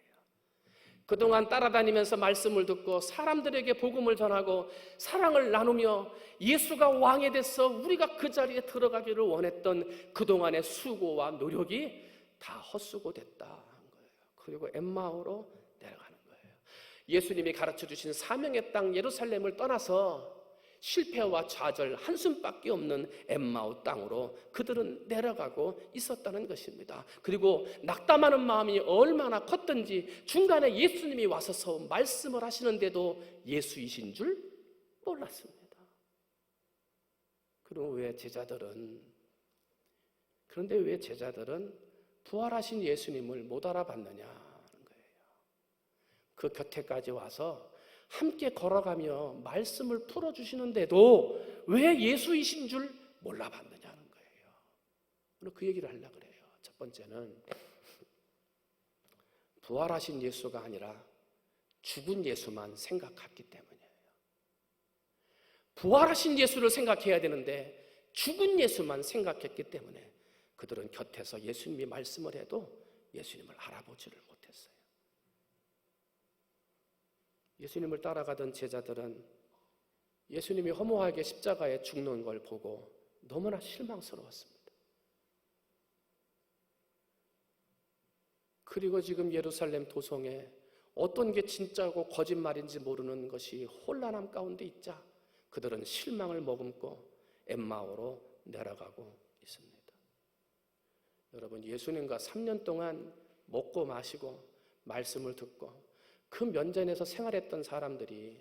[SPEAKER 5] 그동안 따라다니면서 말씀을 듣고 사람들에게 복음을 전하고 사랑을 나누며 예수가 왕이 돼서 우리가 그 자리에 들어가기를 원했던 그동안의 수고와 노력이 다 헛수고됐다 한 거예요. 그리고 엠마오로 내려가는 거예요. 예수님이 가르쳐 주신 사명의 땅 예루살렘을 떠나서 실패와 좌절, 한숨밖에 없는 엠마오 땅으로 그들은 내려가고 있었다는 것입니다. 그리고 낙담하는 마음이 얼마나 컸던지 중간에 예수님이 와서 말씀을 하시는데도 예수이신 줄 몰랐습니다. 그런데 왜 제자들은 부활하신 예수님을 못 알아봤느냐 하는 거예요. 그 곁에까지 와서 함께 걸어가며 말씀을 풀어주시는데도 왜 예수이신 줄 몰라봤느냐는 거예요. 오늘 그 얘기를 하려고 그래요. 첫 번째는 부활하신 예수가 아니라 죽은 예수만 생각했기 때문이에요. 부활하신 예수를 생각해야 되는데 죽은 예수만 생각했기 때문에 그들은 곁에서 예수님이 말씀을 해도 예수님을 알아보지를 못했어요. 예수님을 따라가던 제자들은 예수님이 허무하게 십자가에 죽는 걸 보고 너무나 실망스러웠습니다. 그리고 지금 예루살렘 도성에 어떤 게 진짜고 거짓말인지 모르는 것이 혼란함 가운데 있자 그들은 실망을 머금고 엠마오로 내려가고 있습니다. 여러분, 예수님과 3년 동안 먹고 마시고 말씀을 듣고 그 면전에서 생활했던 사람들이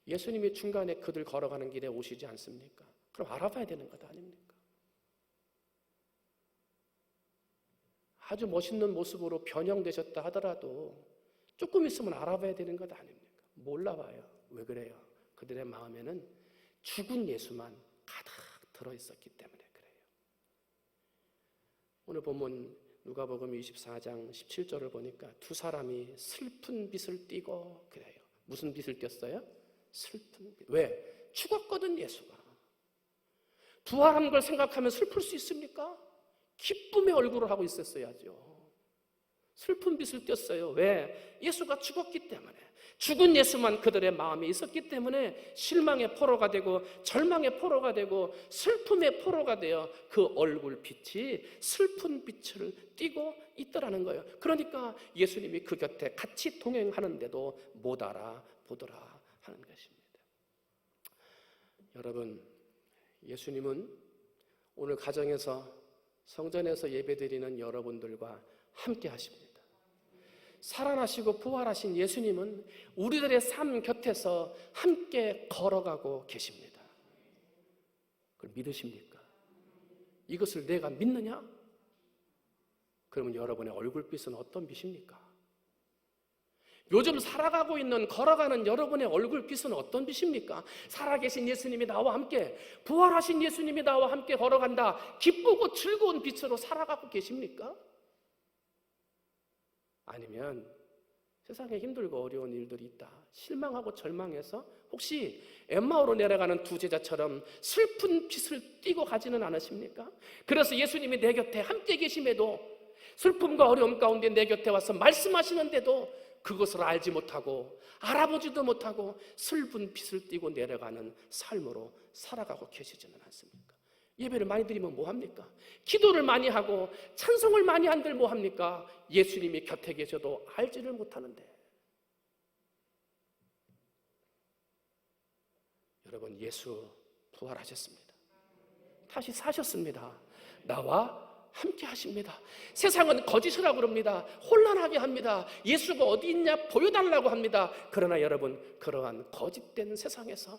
[SPEAKER 5] 예수님이 중간에 그들 걸어가는 길에 오시지 않습니까? 그럼 알아봐야 되는 것 아닙니까? 아주 멋있는 모습으로 변형되셨다 하더라도 조금 있으면 알아봐야 되는 것 아닙니까? 몰라봐요. 왜 그래요? 그들의 마음에는 죽은 예수만 가득 들어있었기 때문에 그래요. 오늘 본문 누가복음 24장 17절을 보니까 두 사람이 슬픈 빛을 띠고 그래요. 무슨 빛을 띄었어요? 슬픈 빛. 왜? 죽었거든 예수가. 부활한 걸 생각하면 슬플 수 있습니까? 기쁨의 얼굴을 하고 있었어야죠. 슬픈 빛을 띄었어요. 왜? 예수가 죽었기 때문에. 죽은 예수만 그들의 마음에 있었기 때문에 실망의 포로가 되고 절망의 포로가 되고 슬픔의 포로가 되어 그 얼굴 빛이 슬픈 빛을 띠고 있더라는 거예요. 그러니까 예수님이 그 곁에 같이 동행하는데도 못 알아보더라 하는 것입니다. 여러분, 예수님은 오늘 가정에서 성전에서 예배드리는 여러분들과 함께 하십니다. 살아나시고 부활하신 예수님은 우리들의 삶 곁에서 함께 걸어가고 계십니다. 그걸 믿으십니까? 이것을 내가 믿느냐? 그러면 여러분의 얼굴빛은 어떤 빛입니까? 요즘 살아가고 있는, 걸어가는 여러분의 얼굴빛은 어떤 빛입니까? 살아계신 예수님이 나와 함께, 부활하신 예수님이 나와 함께 걸어간다, 기쁘고 즐거운 빛으로 살아가고 계십니까? 아니면 세상에 힘들고 어려운 일들이 있다, 실망하고 절망해서 혹시 엠마오로 내려가는 두 제자처럼 슬픈 빛을 띠고 가지는 않으십니까? 그래서 예수님이 내 곁에 함께 계심에도, 슬픔과 어려움 가운데 내 곁에 와서 말씀하시는데도 그것을 알지 못하고 알아보지도 못하고 슬픈 빛을 띠고 내려가는 삶으로 살아가고 계시지는 않습니까? 예배를 많이 드리면 뭐합니까? 기도를 많이 하고 찬송을 많이 한들 뭐합니까? 예수님이 곁에 계셔도 알지를 못하는데. 여러분, 예수 부활하셨습니다. 다시 사셨습니다. 나와 함께 하십니다. 세상은 거짓을 하고 그럽니다. 혼란하게 합니다. 예수가 어디 있냐 보여달라고 합니다. 그러나 여러분, 그러한 거짓된 세상에서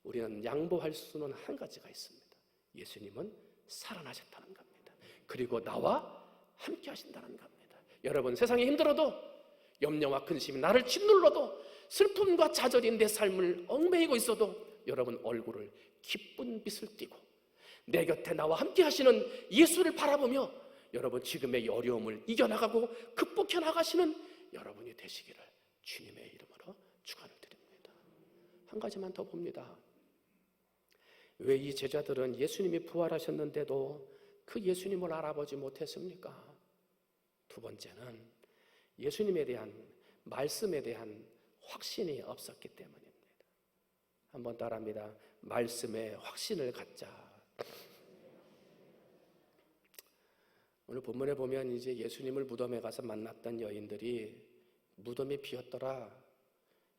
[SPEAKER 5] 우리는 양보할 수는 한 가지가 있습니다. 예수님은 살아나셨다는 겁니다. 그리고 나와 함께 하신다는 겁니다. 여러분, 세상이 힘들어도, 염려와 근심이 나를 짓눌러도, 슬픔과 좌절이 내 삶을 얽매이고 있어도 여러분 얼굴을 기쁜 빛을 띠고 내 곁에 나와 함께 하시는 예수를 바라보며 여러분 지금의 어려움을 이겨나가고 극복해 나가시는 여러분이 되시기를 주님의 이름으로 축원을 드립니다. 한 가지만 더 봅니다. 왜 이 제자들은 예수님이 부활하셨는데도 그 예수님을 알아보지 못했습니까? 두 번째는 예수님에 대한, 말씀에 대한 확신이 없었기 때문입니다. 한번 따라합니다. 말씀에 확신을 갖자. 오늘 본문에 보면 이제 예수님을 무덤에 가서 만났던 여인들이 무덤이 비었더라,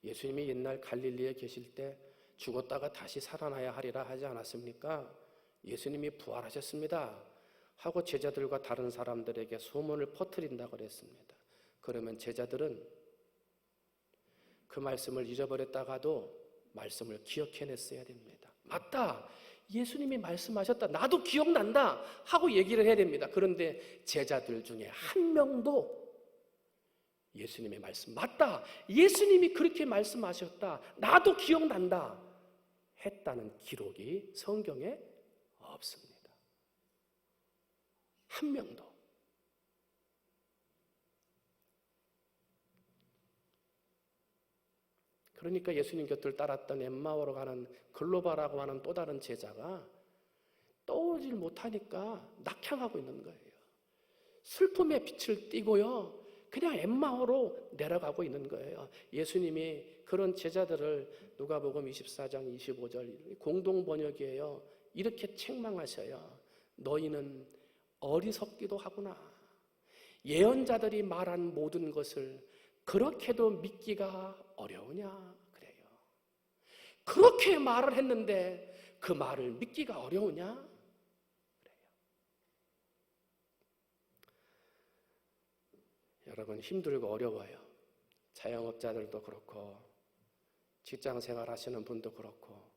[SPEAKER 5] 예수님이 옛날 갈릴리에 계실 때 죽었다가 다시 살아나야 하리라 하지 않았습니까? 예수님이 부활하셨습니다 하고 제자들과 다른 사람들에게 소문을 퍼뜨린다고 그랬습니다. 그러면 제자들은 그 말씀을 잊어버렸다가도 말씀을 기억해냈어야 됩니다. 맞다, 예수님이 말씀하셨다, 나도 기억난다 하고 얘기를 해야 됩니다. 그런데 제자들 중에 한 명도 예수님의 말씀, 맞다, 예수님이 그렇게 말씀하셨다, 나도 기억난다 했다는 기록이 성경에 없습니다. 한 명도. 그러니까 예수님 곁을 따랐던 엠마오로 가는 글로바라고 하는 또 다른 제자가 떠오르질 못하니까 낙향하고 있는 거예요. 슬픔의 빛을 띠고요, 그냥 엠마오로 내려가고 있는 거예요. 예수님이 그런 제자들을 누가복음 24장 25절 공동 번역이에요. 이렇게 책망하셔요. 너희는 어리석기도 하구나. 예언자들이 말한 모든 것을 그렇게도 믿기가 어려우냐 그래요. 그렇게 말을 했는데 그 말을 믿기가 어려우냐 그래요. 여러분, 힘들고 어려워요. 자영업자들도 그렇고 직장 생활하시는 분도 그렇고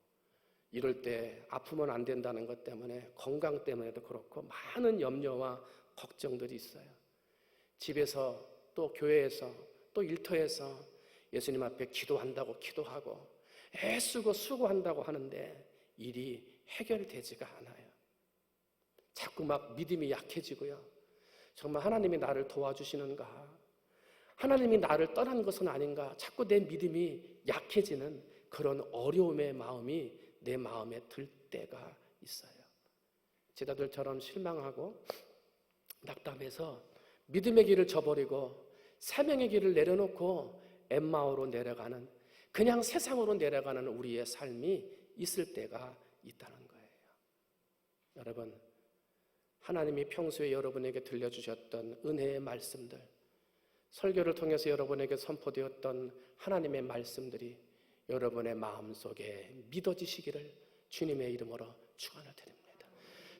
[SPEAKER 5] 이럴 때 아프면 안 된다는 것 때문에 건강 때문에도 그렇고 많은 염려와 걱정들이 있어요. 집에서 또 교회에서 또 일터에서 예수님 앞에 기도한다고 기도하고 애쓰고 수고한다고 하는데 일이 해결되지가 않아요. 자꾸 막 믿음이 약해지고요. 정말 하나님이 나를 도와주시는가? 하나님이 나를 떠난 것은 아닌가? 자꾸 내 믿음이 약해지는 그런 어려움의 마음이 내 마음에 들 때가 있어요. 제자들처럼 실망하고 낙담해서 믿음의 길을 저버리고 사명의 길을 내려놓고 엠마오로 내려가는, 그냥 세상으로 내려가는 우리의 삶이 있을 때가 있다는 거예요. 여러분, 하나님이 평소에 여러분에게 들려주셨던 은혜의 말씀들, 설교를 통해서 여러분에게 선포되었던 하나님의 말씀들이 여러분의 마음속에 믿어지시기를 주님의 이름으로 축원을 드립니다.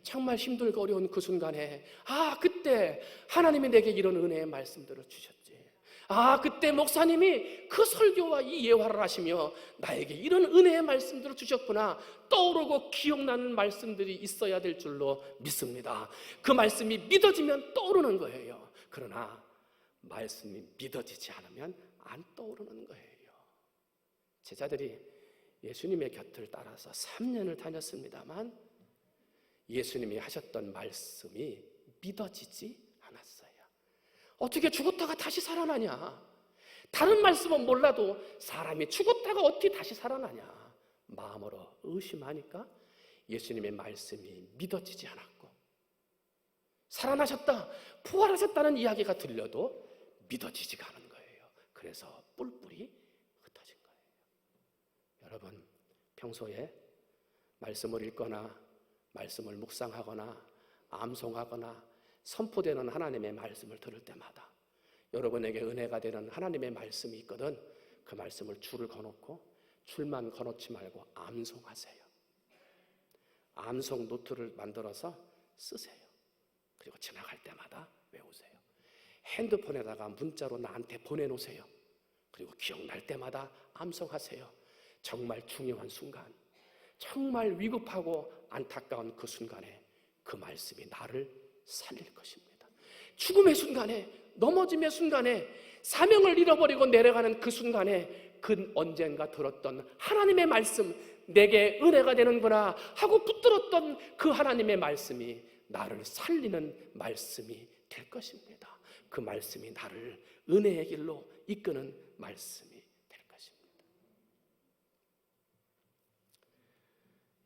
[SPEAKER 5] 정말 힘들고 어려운 그 순간에 그때 하나님이 내게 이런 은혜의 말씀들을 주셨지. 그때 목사님이 그 설교와 이 예화를 하시며 나에게 이런 은혜의 말씀들을 주셨구나 떠오르고 기억나는 말씀들이 있어야 될 줄로 믿습니다. 그 말씀이 믿어지면 떠오르는 거예요. 그러나 말씀이 믿어지지 않으면 안 떠오르는 거예요. 제자들이 예수님의 곁을 따라서 3년을 다녔습니다만 예수님이 하셨던 말씀이 믿어지지 않았어요. 어떻게 죽었다가 다시 살아나냐? 다른 말씀은 몰라도 사람이 죽었다가 어떻게 다시 살아나냐? 마음으로 의심하니까 예수님의 말씀이 믿어지지 않았고, 살아나셨다, 부활하셨다는 이야기가 들려도 믿어지지가 않은 거예요. 그래서 뿔뿔이 흩어진 거예요. 여러분, 평소에 말씀을 읽거나 말씀을 묵상하거나 암송하거나 선포되는 하나님의 말씀을 들을 때마다 여러분에게 은혜가 되는 하나님의 말씀이 있거든 그 말씀을 줄을 거놓고 줄만 거놓지 말고 암송하세요. 암송 노트를 만들어서 쓰세요. 그리고 지나갈 때마다 외우세요. 핸드폰에다가 문자로 나한테 보내놓으세요. 그리고 기억날 때마다 암송하세요. 정말 중요한 순간, 정말 위급하고 안타까운 그 순간에 그 말씀이 나를 살릴 것입니다. 죽음의 순간에, 넘어짐의 순간에, 사명을 잃어버리고 내려가는 그 순간에 그 언젠가 들었던 하나님의 말씀, 내게 은혜가 되는구나 하고 붙들었던 그 하나님의 말씀이 나를 살리는 말씀이 될 것입니다. 그 말씀이 나를 은혜의 길로 이끄는 말씀이 될 것입니다.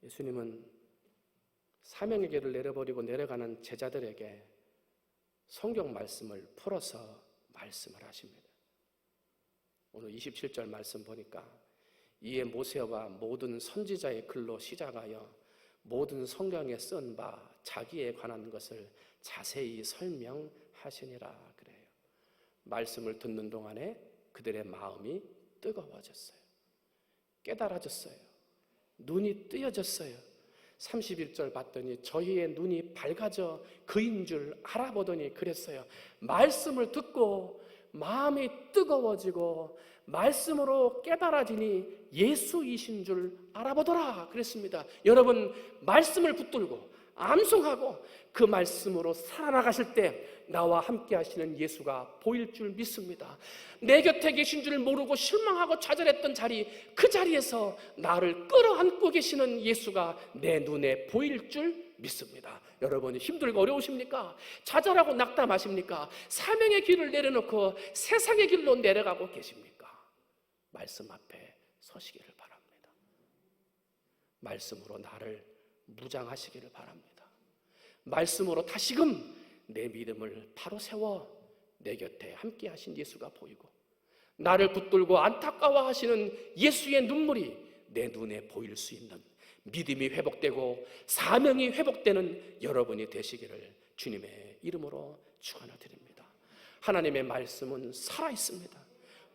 [SPEAKER 5] 예수님은 사명의 길을 내려버리고 내려가는 제자들에게 성경 말씀을 풀어서 말씀을 하십니다. 오늘 27절 말씀 보니까 이에 모세와 모든 선지자의 글로 시작하여 모든 성경에 쓴 바 자기에 관한 것을 자세히 설명하시니라 그래요. 말씀을 듣는 동안에 그들의 마음이 뜨거워졌어요. 깨달아졌어요. 눈이 뜨여졌어요. 31절 봤더니 저희의 눈이 밝아져 그인 줄 알아보더니 그랬어요. 말씀을 듣고 마음이 뜨거워지고 말씀으로 깨달아지니 예수이신 줄 알아보더라 그랬습니다. 여러분, 말씀을 붙들고 암송하고 그 말씀으로 살아나가실 때 나와 함께 하시는 예수가 보일 줄 믿습니다. 내 곁에 계신 줄 모르고 실망하고 좌절했던 자리, 그 자리에서 나를 끌어안고 계시는 예수가 내 눈에 보일 줄 믿습니다. 여러분, 힘들고 어려우십니까? 좌절하고 낙담하십니까? 사명의 길을 내려놓고 세상의 길로 내려가고 계십니까? 말씀 앞에 서시기를 바랍니다. 말씀으로 나를 무장하시기를 바랍니다. 말씀으로 다시금 내 믿음을 바로 세워 내 곁에 함께 하신 예수가 보이고 나를 붙들고 안타까워하시는 예수의 눈물이 내 눈에 보일 수 있는 믿음이 회복되고 사명이 회복되는 여러분이 되시기를 주님의 이름으로 축원드립니다. 하나님의 말씀은 살아있습니다.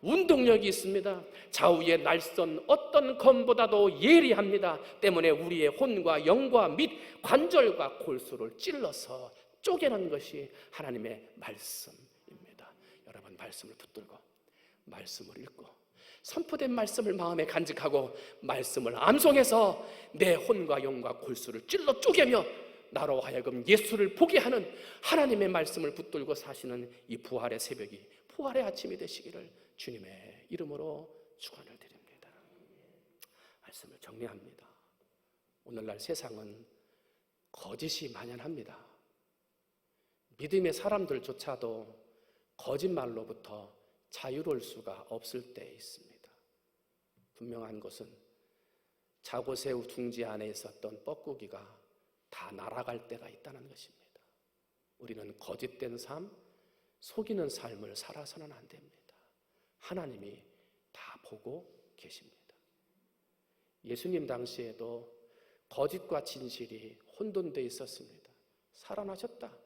[SPEAKER 5] 운동력이 있습니다. 좌우의 날선 어떤 검보다도 예리합니다. 때문에 우리의 혼과 영과 및 관절과 골수를 찔러서 쪼개는 것이 하나님의 말씀입니다. 여러분, 말씀을 붙들고 말씀을 읽고 선포된 말씀을 마음에 간직하고 말씀을 암송해서 내 혼과 영과 골수를 찔러 쪼개며 나로 하여금 예수를 보게 하는 하나님의 말씀을 붙들고 사시는 이 부활의 새벽이, 부활의 아침이 되시기를 주님의 이름으로 축원을 드립니다. 말씀을 정리합니다. 오늘날 세상은 거짓이 만연합니다. 믿음의 사람들조차도 거짓말로부터 자유로울 수가 없을 때 있습니다. 분명한 것은 자고새우 둥지 안에 있었던 뻐꾸기가 다 날아갈 때가 있다는 것입니다. 우리는 거짓된 삶, 속이는 삶을 살아서는 안 됩니다. 하나님이 다 보고 계십니다. 예수님 당시에도 거짓과 진실이 혼돈되어 있었습니다. 살아나셨다.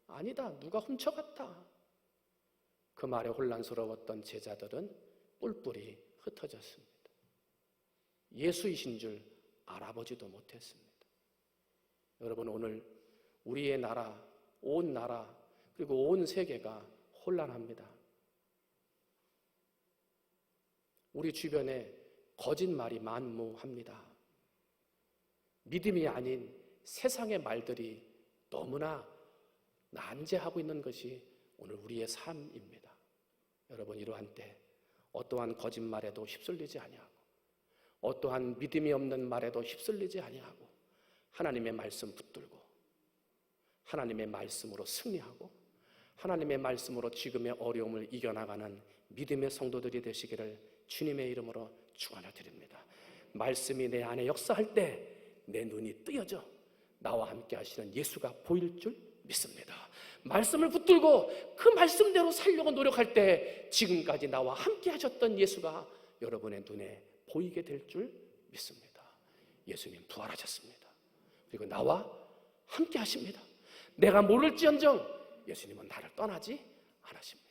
[SPEAKER 5] 아니다. 누가 훔쳐갔다. 그 말에 혼란스러웠던 제자들은 뿔뿔이 흩어졌습니다. 예수이신 줄 알아보지도 못했습니다. 여러분, 오늘 우리의 나라, 온 나라, 그리고 온 세계가 혼란합니다. 우리 주변에 거짓말이 만무합니다. 믿음이 아닌 세상의 말들이 너무나 난제하고 있는 것이 오늘 우리의 삶입니다. 여러분, 이러한 때 어떠한 거짓말에도 휩쓸리지 아니하고 어떠한 믿음이 없는 말에도 휩쓸리지 아니하고 하나님의 말씀 붙들고 하나님의 말씀으로 승리하고 하나님의 말씀으로 지금의 어려움을 이겨나가는 믿음의 성도들이 되시기를 주님의 이름으로 축원을 드립니다. 말씀이 내 안에 역사할 때 내 눈이 뜨여져 나와 함께 하시는 예수가 보일 줄 믿습니다. 말씀을 붙들고 그 말씀대로 살려고 노력할 때 지금까지 나와 함께 하셨던 예수가 여러분의 눈에 보이게 될 줄 믿습니다. 예수님 부활하셨습니다. 그리고 나와 함께 하십니다. 내가 모를지언정 예수님은 나를 떠나지 않으십니다.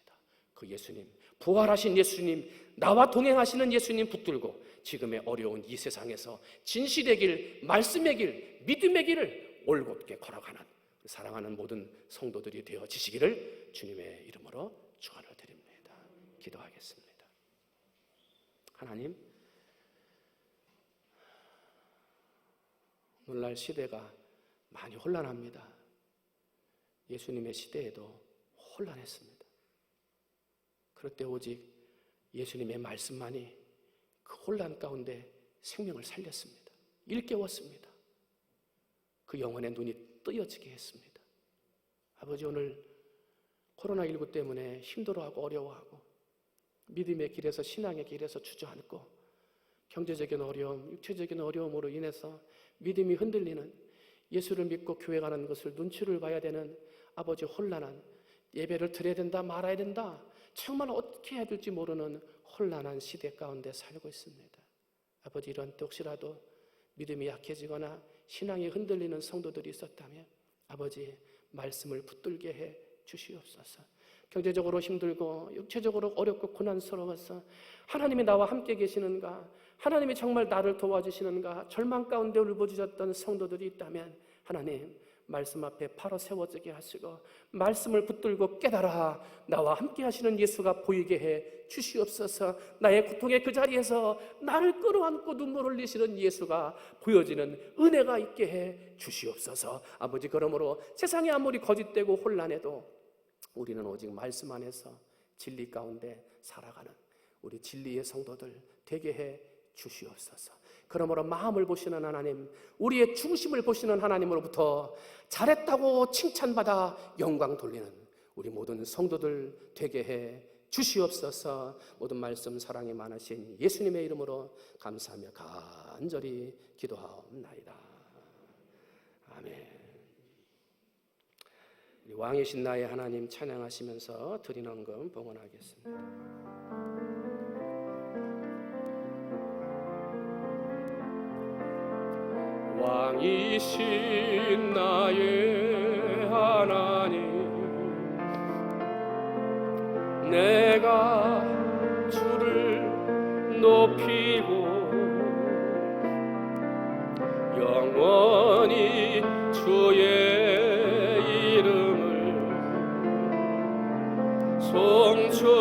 [SPEAKER 5] 그 예수님, 부활하신 예수님, 나와 동행하시는 예수님 붙들고 지금의 어려운 이 세상에서 진실의 길, 말씀의 길, 믿음의 길을 올곧게 걸어가는 사랑하는 모든 성도들이 되어지시기를 주님의 이름으로 축원을 드립니다. 기도하겠습니다. 하나님, 오늘날 시대가 많이 혼란합니다. 예수님의 시대에도 혼란했습니다. 그럴 때 오직 예수님의 말씀만이 그 혼란 가운데 생명을 살렸습니다. 일깨웠습니다. 그 영혼의 눈이 뜨여지게 했습니다. 아버지, 오늘 코로나19 때문에 힘들어하고 어려워하고 믿음의 길에서 신앙의 길에서 주저앉고 경제적인 어려움, 육체적인 어려움으로 인해서 믿음이 흔들리는, 예수를 믿고 교회 가는 것을 눈치를 봐야 되는 아버지 혼란한, 예배를 드려야 된다 말아야 된다 정말 어떻게 해야 될지 모르는 혼란한 시대 가운데 살고 있습니다. 아버지, 이런 때 혹시라도 믿음이 약해지거나 신앙이 흔들리는 성도들이 있었다면 아버지 말씀을 붙들게 해 주시옵소서. 경제적으로 힘들고 육체적으로 어렵고 고난스러워서 하나님이 나와 함께 계시는가, 하나님이 정말 나를 도와주시는가 절망 가운데 울부짖었던 성도들이 있다면 하나님 말씀 앞에 바로 세워지게 하시고 말씀을 붙들고 깨달아 나와 함께 하시는 예수가 보이게 해 주시옵소서. 나의 고통의 그 자리에서 나를 끌어안고 눈물 흘리시는 예수가 보여지는 은혜가 있게 해 주시옵소서. 아버지, 그러므로 세상이 아무리 거짓되고 혼란해도 우리는 오직 말씀 안에서 진리 가운데 살아가는 우리 진리의 성도들 되게 해 주시옵소서. 그러므로 마음을 보시는 하나님, 우리의 중심을 보시는 하나님으로부터 잘했다고 칭찬받아 영광 돌리는 우리 모든 성도들 되게 해 주시옵소서. 모든 말씀 사랑이 많으신 예수님의 이름으로 감사하며 간절히 기도하옵나이다. 아멘. 우리 왕이신 나의 하나님 찬양하시면서 드리는 헌금 봉헌하겠습니다. 왕이신 나의 하나님, 내가 주를 높이고 영원히 주의 이름을 송축하리라.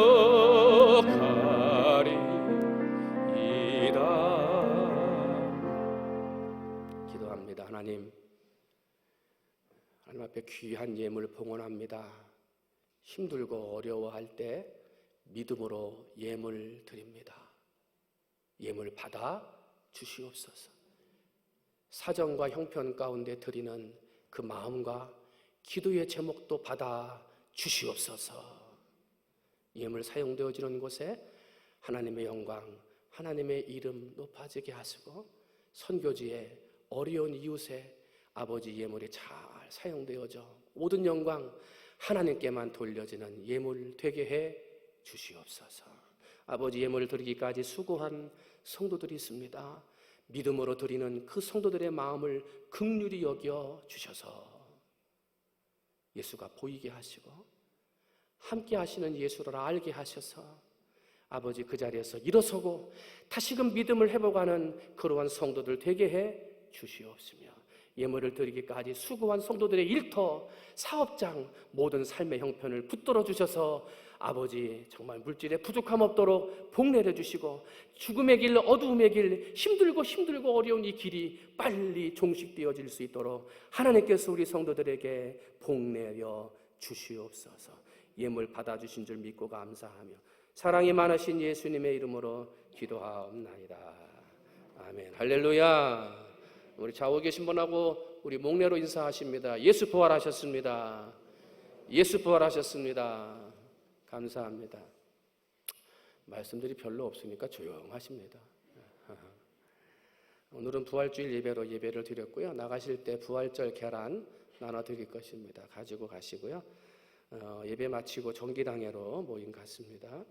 [SPEAKER 5] 귀한 예물 봉헌합니다. 힘들고 어려워할 때 믿음으로 예물 드립니다. 예물 받아 주시옵소서. 사정과 형편 가운데 드리는 그 마음과 기도의 제목도 받아 주시옵소서. 예물 사용되어지는 곳에 하나님의 영광, 하나님의 이름 높아지게 하시고 선교지에 어려운 이웃에 아버지 예물이 잘 사용되어져 모든 영광 하나님께만 돌려지는 예물 되게 해 주시옵소서. 아버지 예물 드리기까지 수고한 성도들이 있습니다. 믿음으로 드리는 그 성도들의 마음을 긍휼히 여겨 주셔서 예수가 보이게 하시고 함께 하시는 예수를 알게 하셔서 아버지 그 자리에서 일어서고 다시금 믿음을 회복하는 그러한 성도들 되게 해 주시옵시며 예물을 드리기까지 수고한 성도들의 일터, 사업장, 모든 삶의 형편을 붙들어 주셔서 아버지 정말 물질에 부족함 없도록 복 내려 주시고 죽음의 길, 어두움의 길, 힘들고 어려운 이 길이 빨리 종식되어질 수 있도록 하나님께서 우리 성도들에게 복 내려 주시옵소서. 예물 받아주신 줄 믿고 감사하며 사랑이 많으신 예수님의 이름으로 기도하옵나이다. 아멘. 할렐루야. 우리 좌우에 계신 분하고 우리 목례로 인사하십니다. 예수 부활하셨습니다. 예수 부활하셨습니다. 감사합니다. 말씀들이 별로 없으니까 조용하십니다. 오늘은 부활주일 예배로 예배를 드렸고요. 나가실 때 부활절 계란 나눠드릴 것입니다. 가지고 가시고요. 예배 마치고 정기당회로 모임 같습니다.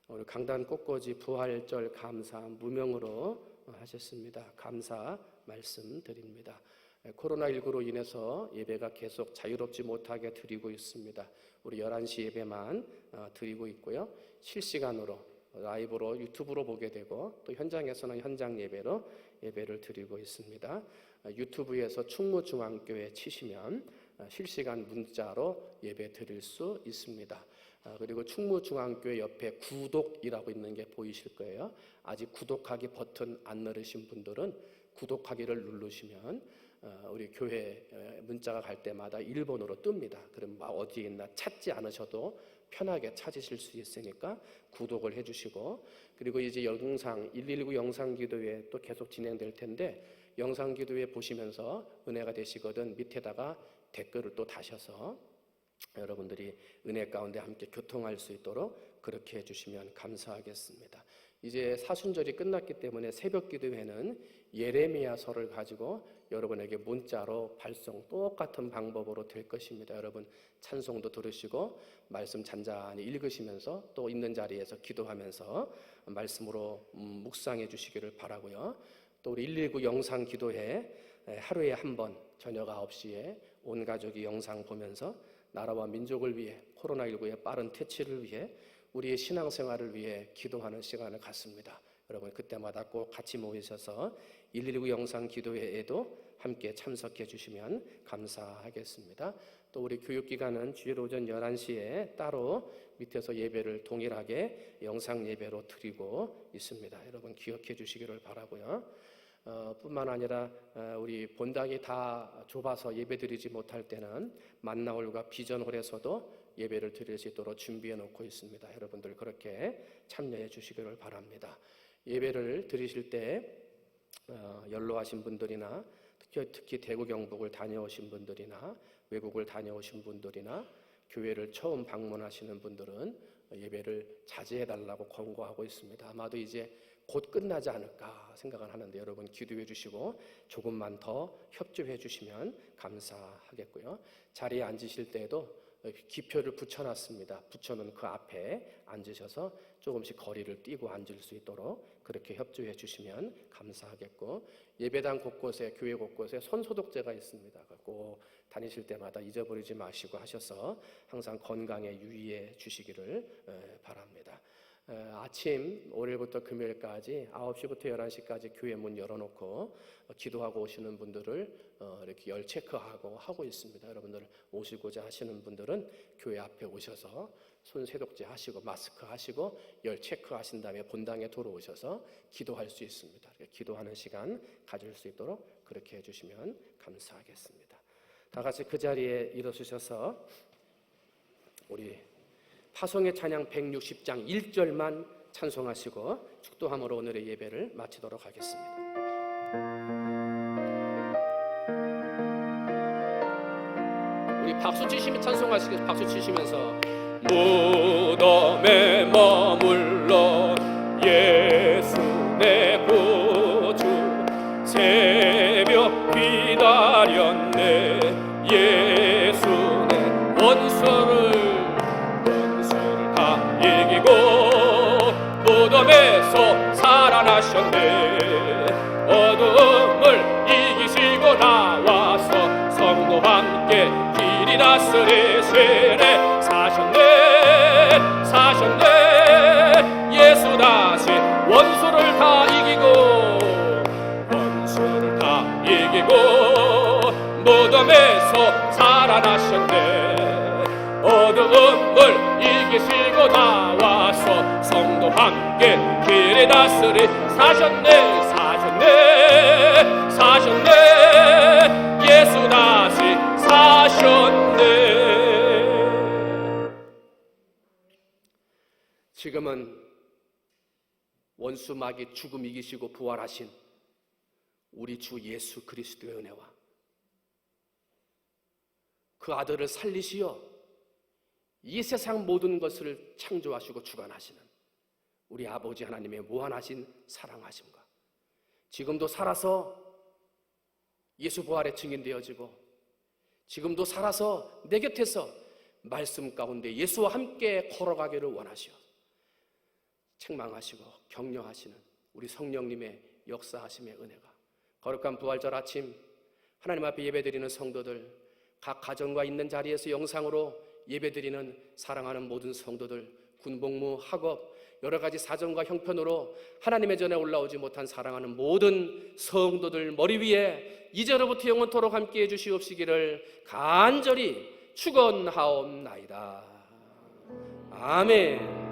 [SPEAKER 5] 오늘 강단 꽃꽂이 부활절 감사 무명으로 하셨습니다. 감사 말씀드립니다. 코로나19로 인해서 예배가 계속 자유롭지 못하게 드리고 있습니다. 우리 11시 예배만 드리고 있고요. 실시간으로 라이브로 유튜브로 보게 되고 또 현장에서는 현장 예배로 예배를 드리고 있습니다. 유튜브에서 충무중앙교회 치시면 실시간 문자로 예배 드릴 수 있습니다. 그리고 충무중앙교회 옆에 구독이라고 있는 게 보이실 거예요. 아직 구독하기 버튼 안 누르신 분들은 구독하기를 누르시면 우리 교회 문자가 갈 때마다 1번으로 뜹니다. 그럼 어디에 있나 찾지 않으셔도 편하게 찾으실 수 있으니까 구독을 해주시고 그리고 이제 영상 119 영상기도회 또 계속 진행될 텐데 영상기도회 보시면서 은혜가 되시거든 밑에다가 댓글을 또 다셔서 여러분들이 은혜 가운데 함께 교통할 수 있도록 그렇게 해주시면 감사하겠습니다. 이제 사순절이 끝났기 때문에 새벽기도회는 예레미야서를 가지고 여러분에게 문자로 발송 똑같은 방법으로 될 것입니다. 여러분 찬송도 들으시고 말씀 잔잔히 읽으시면서 또 있는 자리에서 기도하면서 말씀으로 묵상해 주시기를 바라고요. 또 우리 119 영상기도회 하루에 한 번 저녁 9시에 온 가족이 영상 보면서 나라와 민족을 위해 코로나19의 빠른 퇴치를 위해 우리의 신앙생활을 위해 기도하는 시간을 갖습니다. 여러분 그때마다 꼭 같이 모이셔서 119 영상기도회에도 함께 참석해 주시면 감사하겠습니다. 또 우리 교육기관은 주일 오전 11시에 따로 밑에서 예배를 동일하게 영상 예배로 드리고 있습니다. 여러분 기억해 주시기를 바라고요. 뿐만 아니라 우리 본당이 다 좁아서 예배드리지 못할 때는 만나홀과 비전홀에서도 예배를 드릴 수 있도록 준비해 놓고 있습니다. 여러분들 그렇게 참여해 주시기를 바랍니다. 예배를 드리실 때 연로하신 분들이나 특히 대구 경북을 다녀오신 분들이나 외국을 다녀오신 분들이나 교회를 처음 방문하시는 분들은 예배를 자제해 달라고 권고하고 있습니다. 아마도 이제 곧 끝나지 않을까 생각을 하는데 여러분 기도해 주시고 조금만 더 협조해 주시면 감사하겠고요. 자리에 앉으실 때에도 기표를 붙여놨습니다. 붙여놓은 그 앞에 앉으셔서 조금씩 거리를 띄고 앉을 수 있도록 그렇게 협조해 주시면 감사하겠고 예배당 곳곳에 교회 곳곳에 손소독제가 있습니다. 꼭 다니실 때마다 잊어버리지 마시고 하셔서 항상 건강에 유의해 주시기를 바랍니다. 아침 월요일부터 금요일까지 9시부터 11시까지 교회 문 열어놓고 기도하고 오시는 분들을 이렇게 열 체크하고 하고 있습니다. 여러분들 오시고자 하시는 분들은 교회 앞에 오셔서 손 세독제 하시고 마스크 하시고 열 체크하신 다음에 본당에 돌아오셔서 기도할 수 있습니다. 기도하는 시간 가질 수 있도록 그렇게 해주시면 감사하겠습니다. 다 같이 그 자리에 일어서셔서 우리 파송의 찬양 160장 1절만 찬송하시고 축도함으로 오늘의 예배를 마치도록 하겠습니다. 우리 박수 치시면 찬송하시겠습니다. 박수 치시면서 무덤에 머물러 예수 내 구주 새벽 기다렸네 예수 내 원수를 다 이기고 무덤에서 살아나셨네 어둠을 이기시고 나와서 성도와 함께 길이 다스리시네 사셨네 예수 다시 원수를 다 이기고 무덤에서 살아나셨네 어두움을 이기시고 나와서 성도와 함께 길이 다스리 사셨네 예수 다시 사셨네. 지금은 원수 마귀 죽음 이기시고 부활하신 우리 주 예수 그리스도의 은혜와 그 아들을 살리시어 이 세상 모든 것을 창조하시고 주관하시는 우리 아버지 하나님의 무한하신 사랑하심과 지금도 살아서 예수 부활의 증인되어지고 지금도 살아서 내 곁에서 말씀 가운데 예수와 함께 걸어가기를 원하시어 책망하시고 격려하시는 우리 성령님의 역사하심의 은혜가 거룩한 부활절 아침 하나님 앞에 예배드리는 성도들 각 가정과 있는 자리에서 영상으로 예배드리는 사랑하는 모든 성도들 군복무, 학업 여러 가지 사정과 형편으로 하나님의 전에 올라오지 못한 사랑하는 모든 성도들 머리 위에 이제로부터 영원토록 함께해 주시옵시기를 간절히 축원하옵나이다. 아멘.